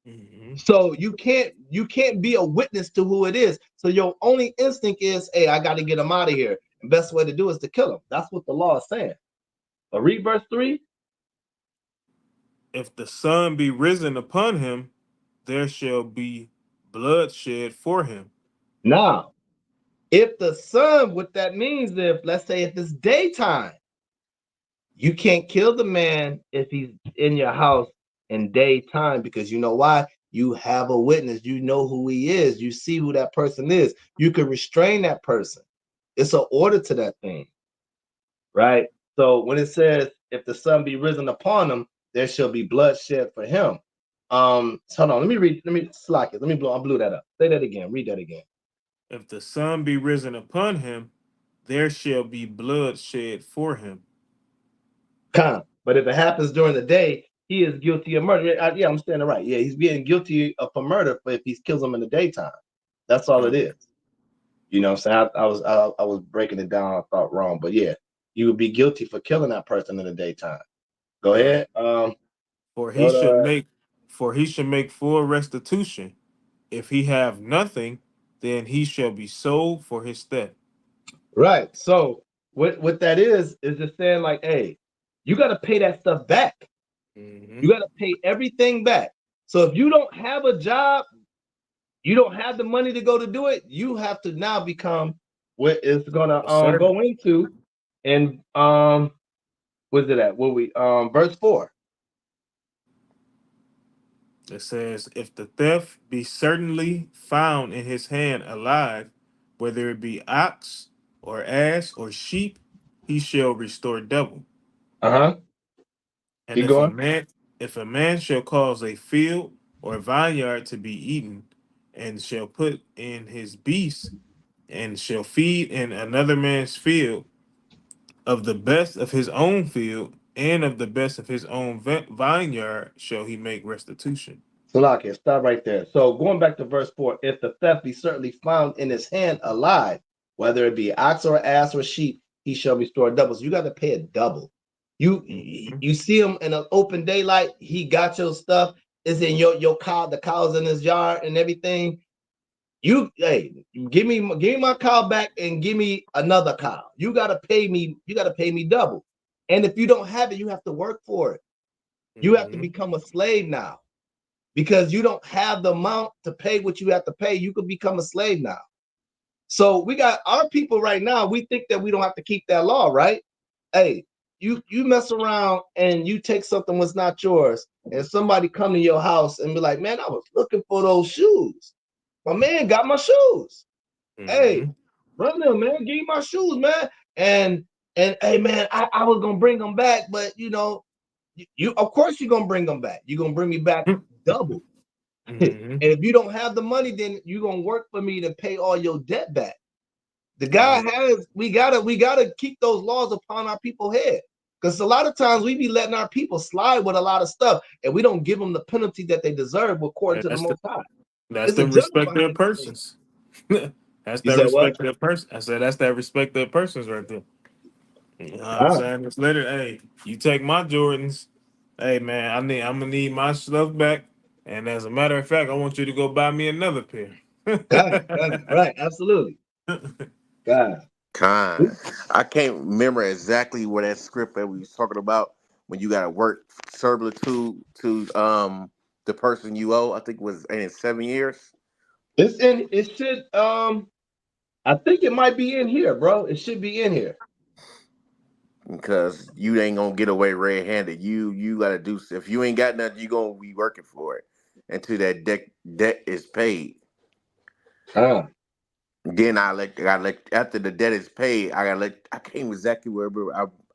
Mm-hmm. So you can't be a witness to who it is. So your only instinct is, hey, I got to get him out of here. The best way to do is to kill him. That's what the law is saying. But read verse 3. If the sun be risen upon him, there shall be bloodshed for him. Now, if the sun, what that means, if let's say if it's daytime, you can't kill the man if he's in your house in daytime because you know why? You have a witness. You know who he is. You see who that person is. You can restrain that person. It's an order to that thing, right? So when it says, if the sun be risen upon him, there shall be bloodshed for him. Hold on, let me read, let me slack it. I blew that up. Say that again, read that again. If the sun be risen upon him, there shall be bloodshed for him. But if it happens during the day, he is guilty of murder. Yeah, I'm standing right. Yeah, he's being guilty of for murder if he kills him in the daytime. That's all it Con. is. You know what I'm saying? I was breaking it down, I thought wrong, but yeah, you would be guilty for killing that person in the daytime. Go Con. ahead. For he Go should to make for he should make full restitution. If he have nothing, then he shall be sold for his theft. right. So what that is just saying like, hey, you got to pay that stuff back. Mm-hmm. You got to pay everything back. So if you don't have a job, you don't have the money to go to do it, you have to now become what it's gonna A servant. go into and what's it at? What we verse 4. It says, if the theft be certainly found in his hand alive, whether it be ox or ass or sheep, he shall restore double. Uh-huh. And Keep going. if a man shall cause a field or vineyard to be eaten, and shall put in his beast, and shall feed in another man's field, of the best of his own field, and of the best of his own vineyard shall he make restitution. Salakia, stop right there. So going back to verse 4, if the theft be certainly found in his hand alive, whether it be ox or ass or sheep, he shall restore double. So you got to pay a double. You Mhm. you see him in an open daylight, he got your stuff, it's in your cow, the cow's in his yard and everything. You hey, give me my cow back and give me another cow. You gotta pay me double. And if you don't have it, you have to work for it. You have to Mhm. become a slave now because you don't have the amount to pay what you have to pay. You could become a slave now. So we got our people right now. We think that we don't have to keep that law, right? Hey, you mess around and you take something that's not yours, and somebody come to your house and be like, "Man, I was looking for those shoes. My man got my shoes. Hey, Mhm. run them, man. Give me my shoes, man." And hey, man, I was gonna bring them back, but you of course you're gonna bring them back. You're gonna bring me back double. And Mhm. if you don't have the money, then you're gonna work for me to pay all your debt back. The guy God. has we gotta keep those laws upon our people's head. Because a lot of times we be letting our people slide with a lot of stuff and we don't give them the penalty that they deserve according to the That's the most high. that's It's a the judge respect behind of these things. persons. That's You that said what? respect of person. I said that's that respect of persons right there. You know what I'm Ah, saying? It's literally, hey, you take my Jordans, hey man, I'm gonna need my stuff back. And as a matter of fact, I want you to go buy me another pair. God, right, absolutely. God. Kind. I can't remember exactly what that script that we was talking about when you got to work servitude to the person you owe. I think it was in 7 years It should I think it might be in here, bro. It should be in here. because you ain't gonna get away red handed. You got to do if you ain't got nothing, you gonna be working for it until that debt is paid. Ah, Then I let after the debt is paid, I got let I can't exactly where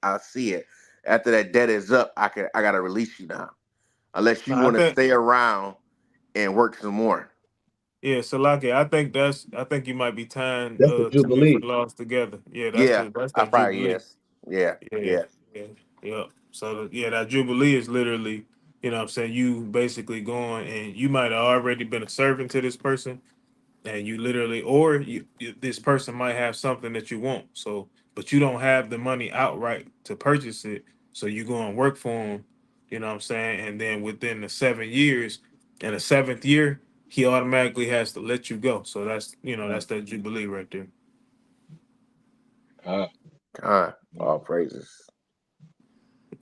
I see it. After that debt is up, I gotta release you now. Unless No, you I want to think stay around and work some more. yeah, Salaki. I think you might be tying That's the two different Jubilee. laws together. Yeah, Yeah, that's I that probably Jubilee. yes. Yeah, Yeah, yeah. yeah, yeah. So yeah, that Jubilee is literally, what I'm saying, you basically going and you might have already been a servant to this person, and you literally, or this person might have something that you want, so but you don't have the money outright to purchase it, so you go and work for them, what I'm saying, and then within the 7 years, in the seventh year, he automatically has to let you go. So that's that Jubilee right there. Uh, God, all praises.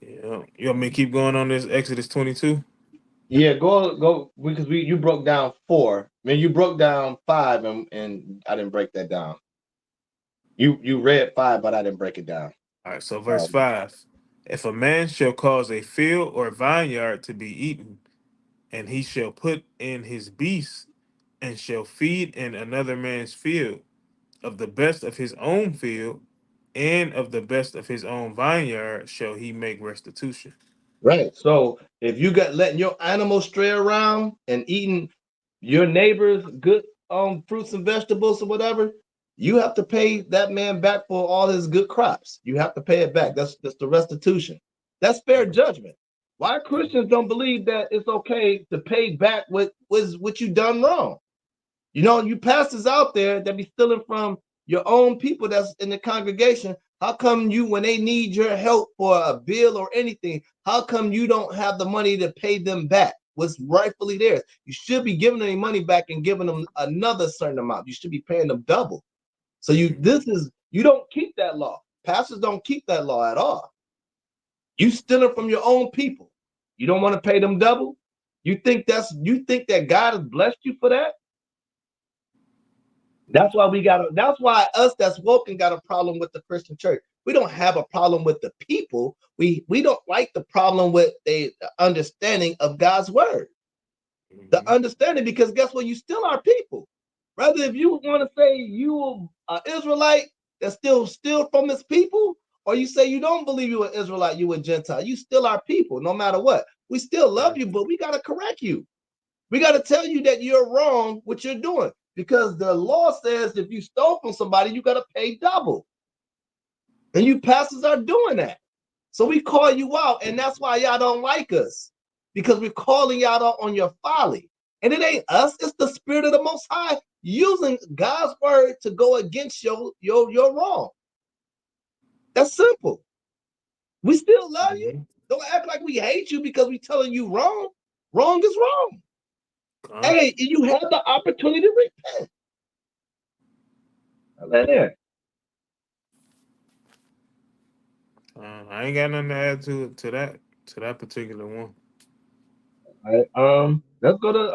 Yeah, you want me to keep going on this Exodus 22? yeah, go because you broke down four. I mean, you broke down five, and I didn't break that down. You read five, but I didn't break it down. All right, so verse Um, 5. If a man shall cause a field or vineyard to be eaten, and he shall put in his beasts, and shall feed in another man's field, of the best of his own field, and of the best of his own vineyard shall he make restitution. right. So if you got letting your animals stray around and eating your neighbor's good fruits and vegetables or whatever, you have to pay that man back for all his good crops. You have to pay it back. That's the restitution. That's fair judgment. Why Christians don't believe that it's okay to pay back what you done wrong? You pastors out there that be stealing from your own people that's in the congregation. How come you, when they need your help for a bill or anything, how come you don't have the money to pay them back? What's rightfully theirs? You should be giving them money back and giving them another certain amount. You should be paying them double. So you don't keep that law. Pastors don't keep that law at all. You stealing from your own people. You don't want to pay them double. You think that God has blessed you for that? That's why us that's woken got a problem with the Christian church. We don't have a problem with the people. We don't like the problem with the understanding of God's word. The Mhm. understanding, because guess what? You still are people. Rather, if you want to say you are Israelite that still steal from his people, or you say you don't believe you are Israelite, you a Gentile, you still are people, no matter what. We still love you, but we got to correct you. We got to tell you that you're wrong what you're doing, because the law says if you stole from somebody, you got to pay double. And you pastors are doing that. So we call you out, and that's why y'all don't like us, because we're calling y'all out on your folly. And it ain't us, it's the spirit of the Most High using God's word to go against your wrong. That's simple. We still love you. Mhm. Don't act like we hate you because we telling you wrong. Wrong is wrong. Uh, Hey, you have the opportunity to repent. Let in. I ain't got nothing to add to that particular one. All right. Let's go to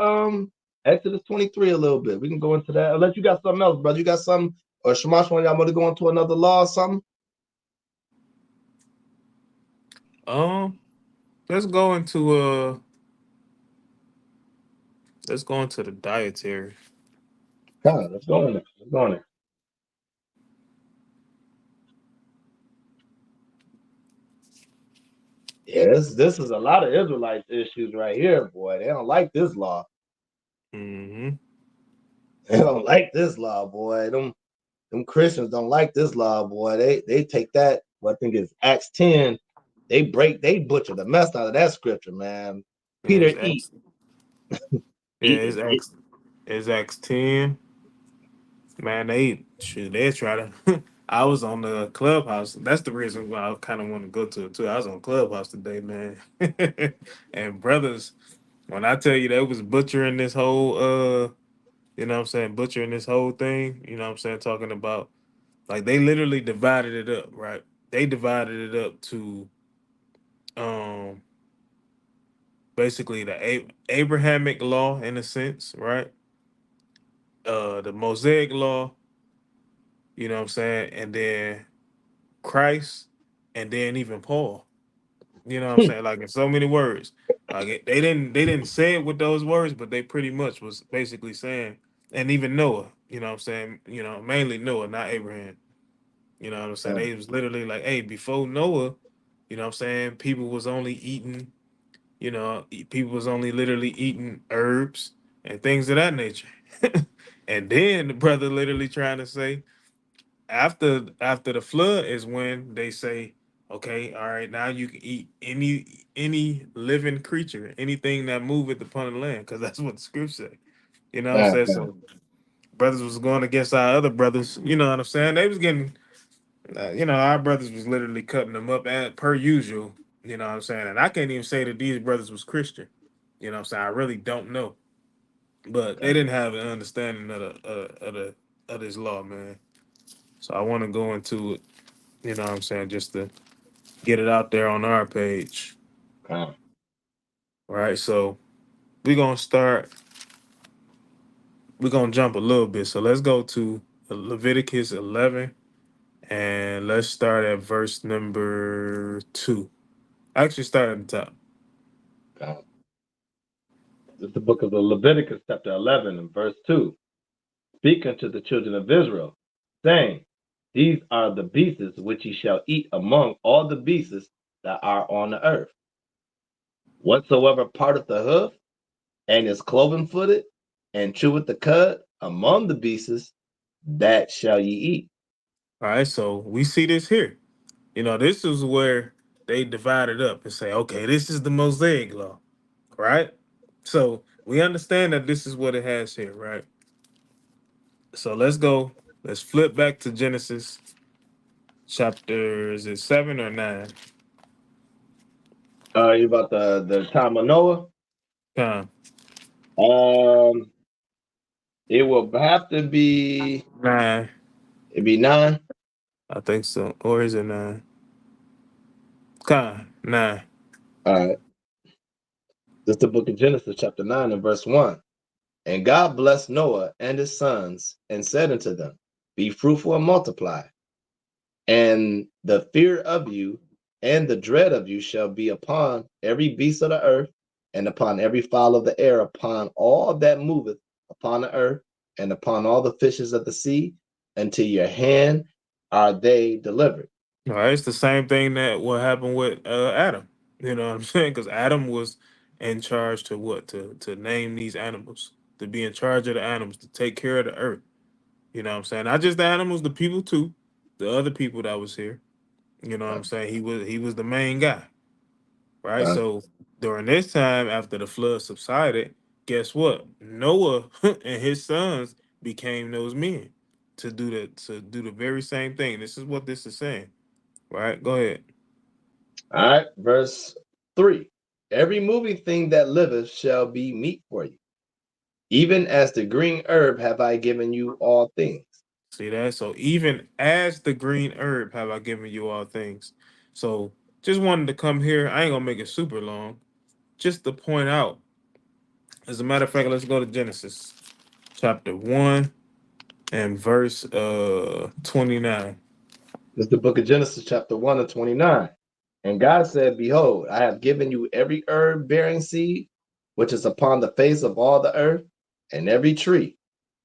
Exodus 23 a little bit. We can go into that. Unless you got something else, brother. You got something, or Shamash, y'all want to go into another law or something? Um, let's go into the dietary. Let's go in there. Let's go in there. Yeah, this is a lot of Israelites issues right here, boy. They don't like this law. Mm-hmm. They don't like this law, boy. Them Christians don't like this law, boy. They take that. What I think is Acts 10. They butcher the mess out of that scripture, man. Yeah, Peter it's Acts. Yeah, eat, it's Acts. It's Acts 10. Man, they try to. I was on the clubhouse. That's the reason why I kind of want to go to it too. I was on clubhouse today, man. And brothers, when I tell you they was butchering this whole what I'm saying, butchering this whole thing, what I'm saying, talking about, like, they literally divided it up, right? They divided it up to um basically the Abrahamic law, in a sense, right? The Mosaic law, what I'm saying, and then Christ, and then even Paul. You know what I'm saying? Like, in so many words. Like, they didn't say it with those words, but they pretty much was basically saying, and even Noah, what I'm saying, mainly Noah, not Abraham. You know what I'm saying? They was literally like, hey, before Noah, You know what I'm saying? People was only eating, people was only literally eating herbs and things of that nature. And then the brother literally trying to say after the flood is when they say, okay, all right, now you can eat any living creature, anything that moveth upon the land, because that's what the scripture say. You know what I'm God, saying? God, So brothers was going against our other brothers. You know what I'm saying? They was getting, our brothers was literally cutting them up at per usual. You know what I'm saying? And I can't even say that these brothers was Christian. You know what I'm saying? I really don't know, but they God. didn't have an understanding of this law, man. So I want to go into it. You know what I'm saying? Just to get it out there on our page. God. All right. So we're gonna start. We're gonna jump a little bit. So let's go to Leviticus 11, and let's start at verse number 2. Actually, start at the top. God. This is the book of the Leviticus, chapter 11, and verse 2. Speak unto the children of Israel, saying, these are the beasts which ye shall eat among all the beasts that are on the earth. Whatsoever parteth the hoof, and is cloven footed, and cheweth the cud among the beasts, that shall ye eat. All right. So we see this here. This is where they divide it up and say, okay, this is the Mosaic law, right? So we understand that this is what it has here, right? So let's go. Let's flip back to Genesis chapter, is it 7 or 9? You about the time of Noah? Time. Um, it will have to be 9. it be 9. I think so. Or is it 9? Time. 9. All right. This is the book of Genesis, chapter 9, and verse 1. And God blessed Noah and his sons, and said unto them, be fruitful and multiply, and the fear of you and the dread of you shall be upon every beast of the earth, and upon every fowl of the air, upon all that moveth upon the earth, and upon all the fishes of the sea. Unto your hand are they delivered. All right. It's the same thing that what happened with Adam. You know what I'm saying? Because Adam was in charge to what? To name these animals, to be in charge of the animals, to take care of the earth. You know what I'm saying? Not just the animals, the people too, the other people that was here. You know what I'm saying? He was the main guy, right? Uh, So during this time, after the flood subsided, guess what? Noah and his sons became those men to do the very same thing. This is what this is saying, right? Go ahead. all right, verse 3. Every moving thing that liveth shall be meat for you. Even as the green herb have I given you all things. See that? So even as the green herb have I given you all things. So just wanted to come here. I ain't gonna make it super long. Just to point out. As a matter of fact, let's go to Genesis chapter 1 and verse 29. This is the book of Genesis, chapter 1 and 29. And God said, behold, I have given you every herb bearing seed, which is upon the face of all the earth, and every tree,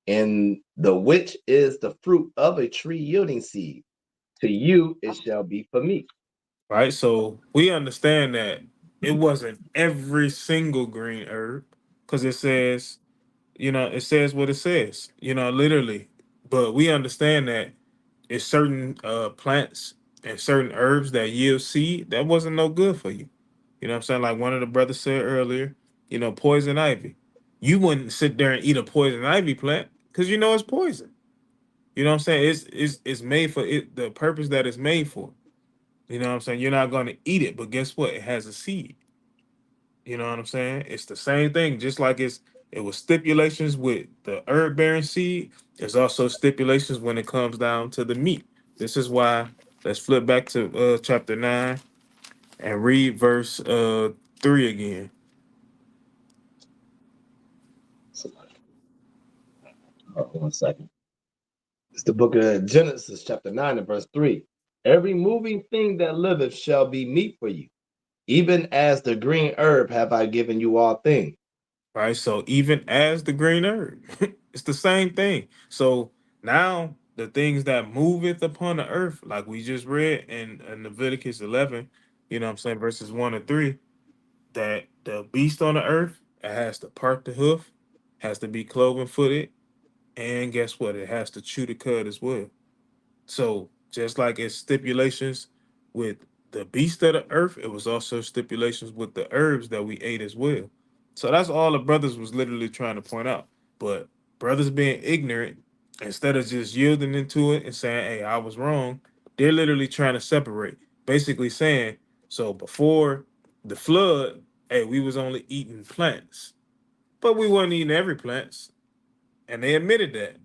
in the which is the fruit of a tree yielding seed. To you it shall be for meat. Right? So we understand that it wasn't every single green herb, because it says what it says, literally. But we understand that it's certain plants and certain herbs that yield seed that wasn't no good for you. You know what I'm saying? Like one of the brothers said earlier, poison ivy. You wouldn't sit there and eat a poison ivy plant because you know it's poison. You know what I'm saying? It's made for it, the purpose that it's made for. You know what I'm saying? You're not going to eat it, but guess what? It has a seed. You know what I'm saying? It's the same thing. Just like it was stipulations with the herb bearing seed. There's also stipulations when it comes down to the meat. This is why. Let's flip back to chapter 9 and read verse 3 again. So, 1 second. It's the book of Genesis, chapter 9 and verse 3. Every moving thing that liveth shall be meat for you. Even as the green herb have I given you all things. Right? So even as the green herb, it's the same thing. So now the things that moveth upon the earth, like we just read in Leviticus 11, you know what I'm saying, verses 1 to 3, that the beast on the earth, it has to part the hoof, has to be cloven footed, and guess what? It has to chew the cud as well. So just like it's stipulations with the beast of the earth, it was also stipulations with the herbs that we ate as well. So that's all the brothers was literally trying to point out. But brothers being ignorant, instead of just yielding into it and saying, "Hey, I was wrong," they're literally trying to separate. Basically saying, so before the flood, hey, we was only eating plants, but we wasn't eating every plants, and they admitted that.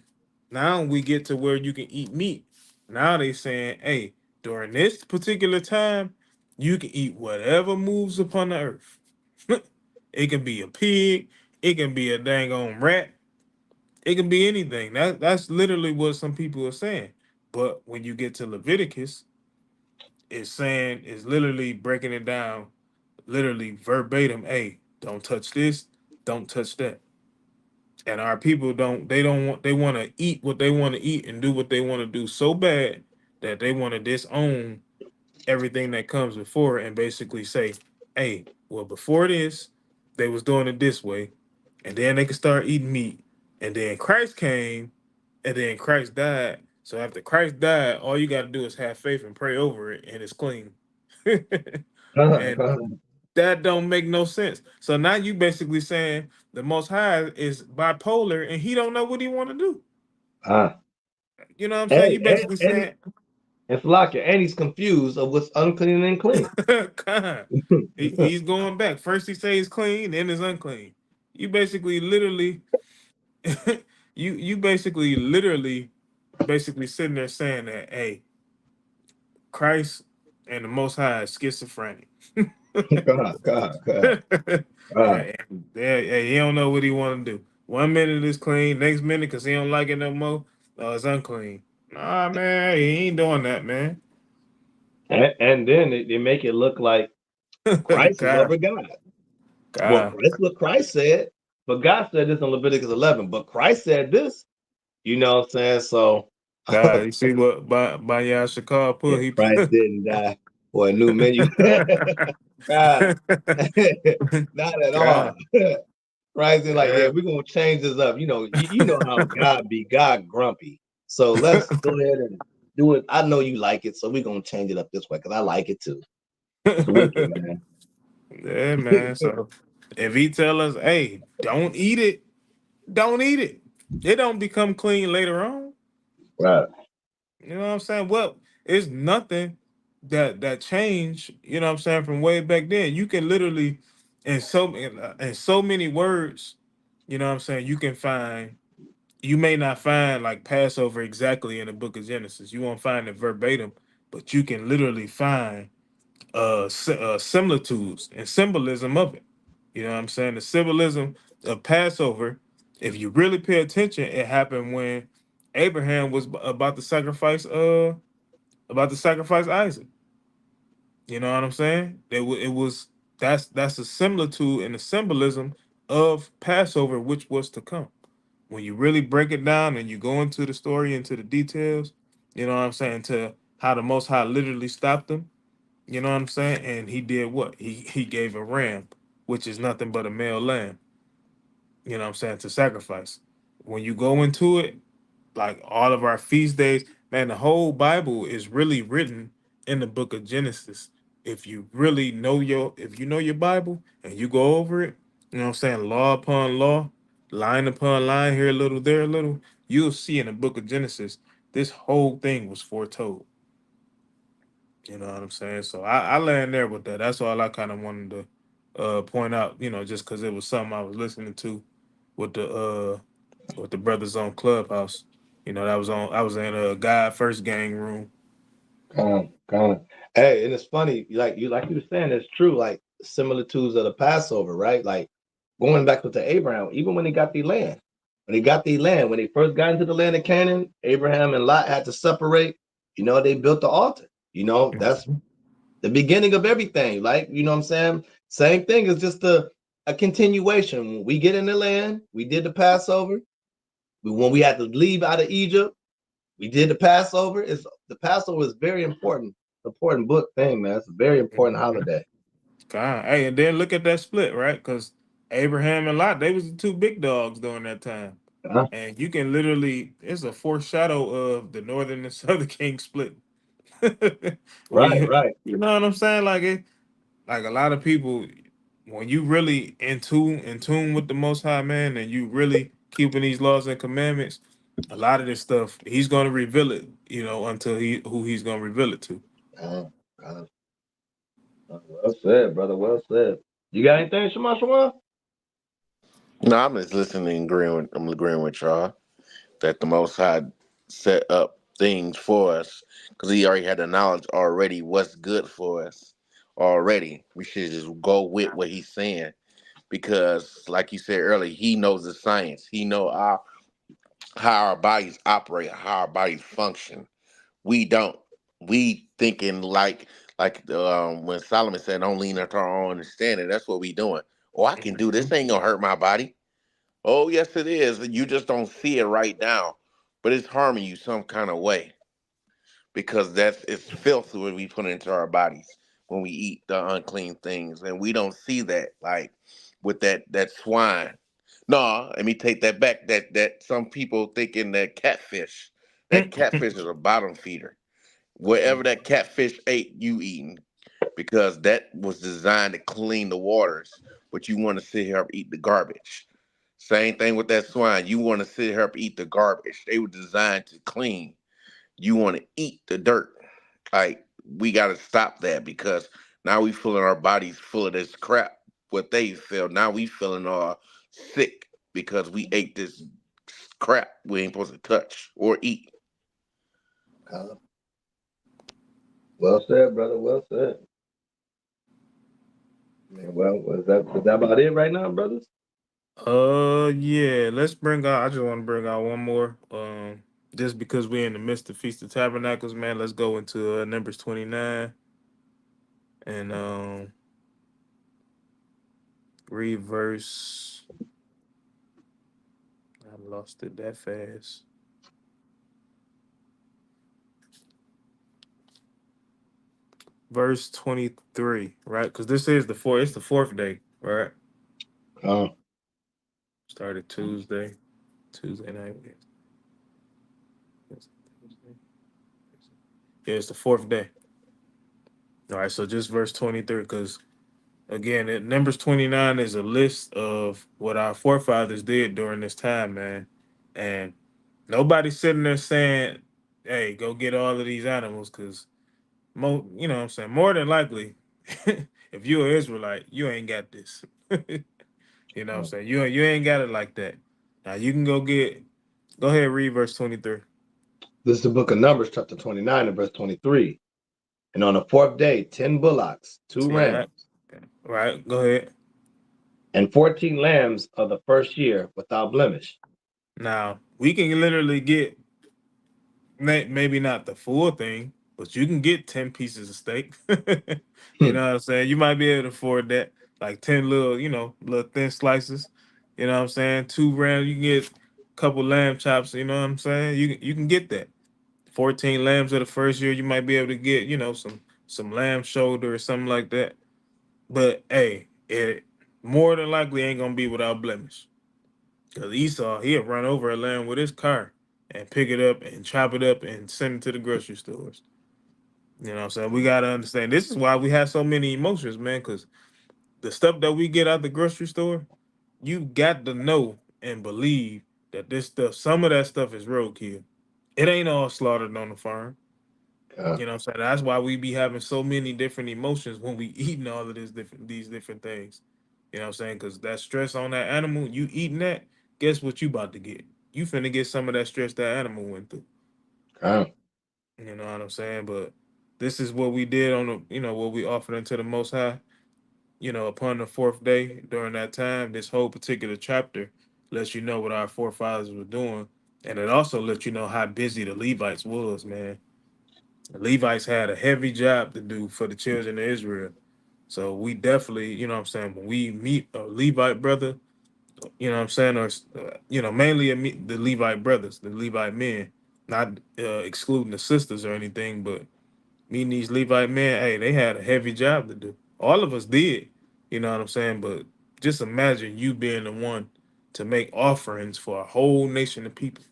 Now we get to where you can eat meat. Now they saying, hey, during this particular time, you can eat whatever moves upon the earth. It can be a pig, it can be a dang on rat, it can be anything. That's literally what some people are saying. But when you get to Leviticus, it's saying, it's literally breaking it down, literally verbatim. Hey, don't touch this, don't touch that. And our people don't want, they want to eat what they want to eat and do what they want to do so bad that they want to disown everything that comes before it and basically say, hey, well, before this they was doing it this way, and then they could start eating meat, and then Christ came, and then Christ died. So after Christ died, all you got to do is have faith and pray over it, and it's clean. And Con. that don't make no sense. So now you basically saying the Most High is bipolar and he don't know what he want to do. Ah. You know what I'm saying? Hey, You basically saying, and Flocka, and he's confused of what's unclean and clean. God, he's going back. First he says he's clean, then it's unclean. You basically literally, you basically literally, basically sitting there saying that, hey, Christ and the Most High is schizophrenic. God. Ah. Yeah, he don't know what he want to do. 1 minute is clean, next minute because he don't like it no more. It's unclean. Nah, man, he ain't doing that, man. And then they make it look like Christ is God, over God. Well, God, that's what Christ said, but God said this in Leviticus 11. But Christ said this, you know what I'm saying? So, God. You see what by Yashakar yeah, put? He Christ put. didn't die for a new menu. God, not at all. God, Christ is like, yeah, yeah. we're gonna change this up. You know how God be, God grumpy. So let's go ahead and do it. I know you like it, so we're gonna change it up this way because I like it too. It's wicked, man. Yeah, man. So if he tell us, hey, don't eat it, don't eat it. It don't become clean later on. Right. You know what I'm saying? Well, it's nothing that changed. You know what I'm saying, from way back then. You can literally, in so many words, you know what I'm saying. You can find. You may not find like Passover exactly in the Book of Genesis. You won't find it verbatim, but you can literally find similitudes and symbolism of it. You know what I'm saying? The symbolism of Passover, if you really pay attention, it happened when Abraham was about to sacrifice Isaac. You know what I'm saying? It was that's a similitude and a symbolism of Passover, which was to come. When you really break it down and you go into the story, into the details, you know what I'm saying, to how the Most High literally stopped them. You know what I'm saying? And he did what? He gave a ram, which is nothing but a male lamb. You know what I'm saying, to sacrifice. When you go into it, like all of our feast days, man, the whole Bible is really written in the book of Genesis. If you really know if you know your Bible and you go over it, you know what I'm saying, law upon law, line upon line, here a little, there a little, you'll see in the book of Genesis, this whole thing was foretold. You know what I'm saying? So I land there with that. That's all I kind of wanted to point out, just because it was something I was listening to with the brothers on Clubhouse. That was on. I was in a God First Gang room. Come. Hey, and it's funny, like you were saying, it's true. Like similitudes of the Passover, right? Like going back with the Abraham, even when he got the land, when he first got into the land of Canaan, Abraham and Lot had to separate. They built the altar. That's Mhm. the beginning of everything. Like, what I'm saying? Same thing is just a continuation. When we get in the land, we did the Passover. When we had to leave out of Egypt, we did the Passover. The Passover is very important important book thing, man. It's a very important holiday. God, hey, and then look at that split, right? Because Abraham and Lot, they was the two big dogs during that time. Huh? And you can literally, it's a foreshadow of the northern and southern king split. Where Right, right. you know what I'm saying? Like it, like a lot of people, when you really in tune with the Most High, man, and you really keeping these laws and commandments, a lot of this stuff he's going to reveal it, until who he's going to reveal it to. Uh, uh, well said, brother. Well said. You got anything, Shema Shema? No, I'm just listening and I'm agreeing with y'all that the Most High set up things for us because He already had the knowledge already what's good for us already. We should just go with what He's saying because, like you said earlier, He knows the science. He know how our bodies operate, how our bodies function. We don't. We thinking like when Solomon said, "Don't lean into our own understanding." That's what we doing. Oh, I can do this. Ain't gonna hurt my body. Oh, yes, it is. You just don't see it right now, but it's harming you some kind of way because it's filth when we put it into our bodies when we eat the unclean things, and we don't see that like with that swine. No, let me take that back. That some people thinking that catfish is a bottom feeder. Wherever that catfish ate, you eating because that was designed to clean the waters, but you want to sit here and eat the garbage. Same thing with that swine. You want to sit here and eat the garbage. They were designed to clean. You want to eat the dirt. Like we got to stop that because now we feeling our bodies full of this crap. What they feel now, we feeling all sick because we ate this crap we ain't supposed to touch or eat. Uh, well said, brother. Well said. Man, well, is that about it right now, brothers? Yeah, let's bring out. I just want to bring out one more. Just because we're in the midst of Feast of Tabernacles, man, let's go into Numbers 29 and read verse. I lost it that fast. Verse 23, right? Because this is the fourth. It's the fourth day, right? Uh, Started Tuesday, Tuesday night. Yeah, it's the fourth day. All right, so just verse 23, because again, Numbers 29 is a list of what our forefathers did during this time, man. And nobody's sitting there saying, hey, go get all of these animals, because, you know what I'm saying? More than likely, if you're an Israelite, you ain't got this. You know what I'm uh, saying? You ain't got it like that. Now, you can go ahead and read verse 23. this is the book of Numbers, chapter 29, and verse 23. And on the fourth day, 10 bullocks, two See rams, that? Right, go ahead. and 14 lambs of the first year without blemish. Now, we can literally get maybe not the full thing, but you can get 10 pieces of steak. You Hmm. know what I'm saying? You might be able to afford that. Like 10 little, little thin slices. You know what I'm saying? 2 rams, you can get a couple lamb chops, you know what I'm saying? You can get that. 14 lambs of the first year, you might be able to get, some lamb shoulder or something like that. But hey, it more than likely ain't gonna be without blemish. Cause Esau, he'll run over a lamb with his car and pick it up and chop it up and send it to the grocery stores. You know what I'm saying? We gotta understand this is why we have so many emotions, man, because the stuff that we get out the grocery store, you got to know and believe that this stuff, some of that stuff is roadkill. It ain't all slaughtered on the farm. Uh, You know what I'm saying? That's why we be having so many different emotions when we eating all of these different things. You know what I'm saying? Because that stress on that animal, you eating that, guess what you about to get? You finna get some of that stress that animal went through. uh, You know what I'm saying? But this is what we did on what we offered unto the Most High. Upon the fourth day during that time, this whole particular chapter lets you know what our forefathers were doing, and it also lets you know how busy the Levites was, man. The Levites had a heavy job to do for the children of Israel. So we definitely, you know what I'm saying, when we meet a Levite brother, you know what I'm saying, or, mainly the Levite brothers, the Levite men, not excluding the sisters or anything, but meeting these Levite men, hey, they had a heavy job to do. All of us did, you know what I'm saying? But just imagine you being the one to make offerings for a whole nation of people.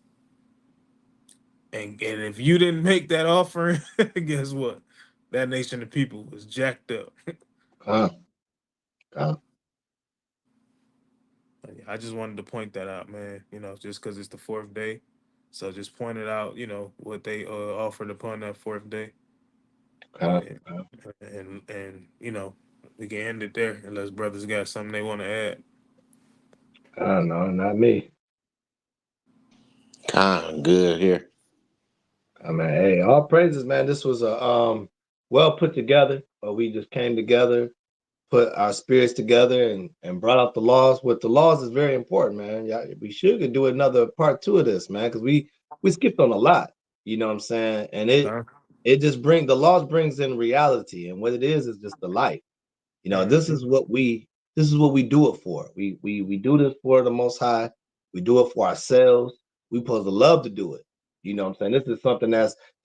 And if you didn't make that offering, guess what? That nation of people was jacked up. Con, con, I just wanted to point that out, man. Just because it's the fourth day, so just pointed out, what they offered upon that fourth day, con, and con. and we can end it there unless brothers got something they want to add. No, not me. Kind of good here. I mean, hey, all praises, man. This was a well put together, but we just came together, put our spirits together, and brought out the laws. What the laws is very important, man. Yeah, we should do another part two of this, man, because we skipped on a lot. You know what I'm saying? And Huh? it just brings the laws brings in reality, and what it is just the life. This Mm-hmm. is what we do it for. We do this for the Most High. We do it for ourselves. We supposed to love to do it. You know what I'm saying? This is something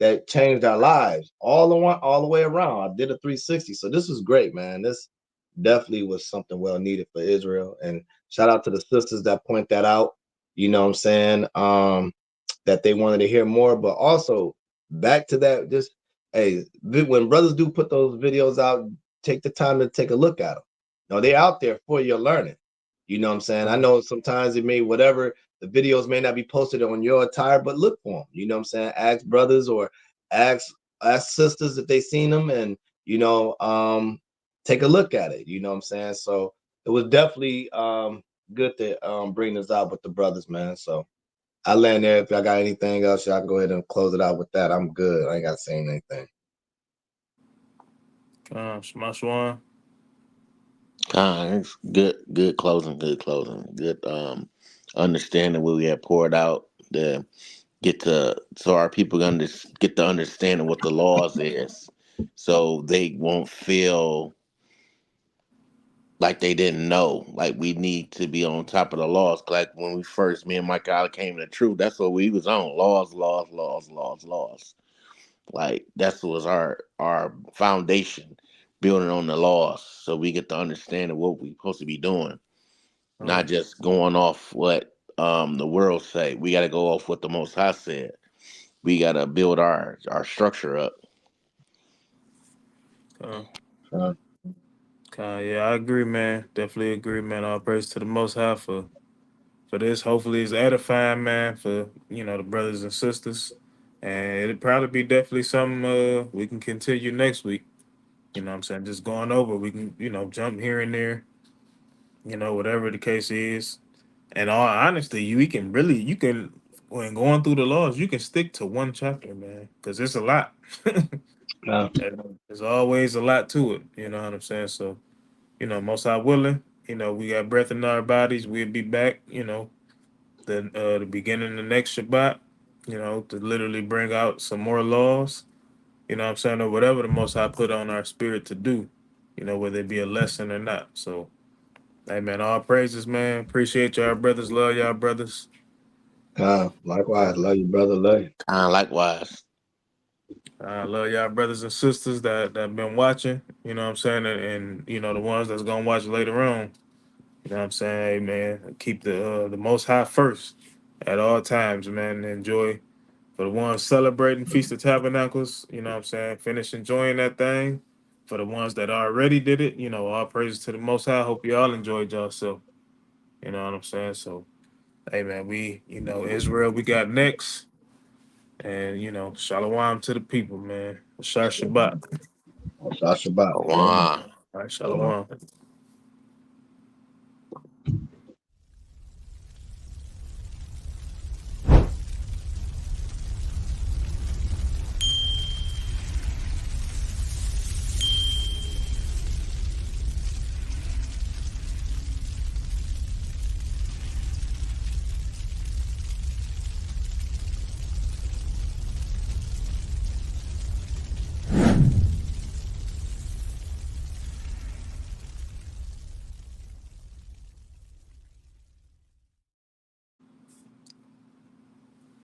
that changed our lives all the way around. I did a 360, so this was great, man. This definitely was something well needed for Israel. And shout out to the sisters that point that out. You know what I'm saying? That they wanted to hear more, but also back to that, just hey, when brothers do put those videos out, take the time to take a look at them. No, they're out there for your learning. You know what I'm saying? I know sometimes it may whatever the videos may not be posted on your attire, but look for them. You know what I'm saying? Ask brothers or ask ask sisters if they seen them, and take a look at it. You know what I'm saying? So it was definitely good to bring this out with the brothers, man. So I land there. If y'all got anything else, y'all can go ahead and close it out with that. I'm good. I ain't got to say anything. Smash one. It's good closing, good understanding what we have poured out. The get to so our people get to understanding what the laws is, so they won't feel like they didn't know. Like we need to be on top of the laws. Like when we first, me and Mike out came to the truth. That's what we was on: laws, laws, laws, laws, laws. Like that was our foundation, building on the laws, so we get to understand what we supposed to be doing, not Um, just going off what the world say. We got to go off what the Most High said. We got to build our structure up. uh, Uh, yeah, I agree, man. Definitely agree, man. All praise to the Most High for this. Hopefully, it's edifying, man, for the brothers and sisters, and it'll probably be definitely something we can continue next week. What I'm saying? Just going over, we can jump here and there, whatever the case is. And all honesty, you can when going through the laws, you can stick to one chapter, man, because it's a lot. uh, And there's always a lot to it. You know what I'm saying? So, most high willing, we got breath in our bodies. We'll be back, the beginning of the next Shabbat, to literally bring out some more laws. You know what I'm saying? Or whatever the most high put on our spirit to do, whether it be a lesson or not. So, hey man, all praises, man. Appreciate y'all brothers, love y'all brothers. likewise. Love you, brother. Love you. Likewise. I love y'all brothers and sisters that been watching, you know what I'm saying, and the ones that's gonna watch later on. You know what I'm saying? Hey man, keep the most high first at all times, man. Enjoy for the ones celebrating Feast of Tabernacles, you know what I'm saying? Finish enjoying that thing. For the ones that already did it, all praises to the most high. Hope you all enjoyed yourself. You know what I'm saying? So hey man, we Israel we got next. And Shalawam to the people, man. Shah Shabbat. Shabbat. Wow. All right, Shalawam.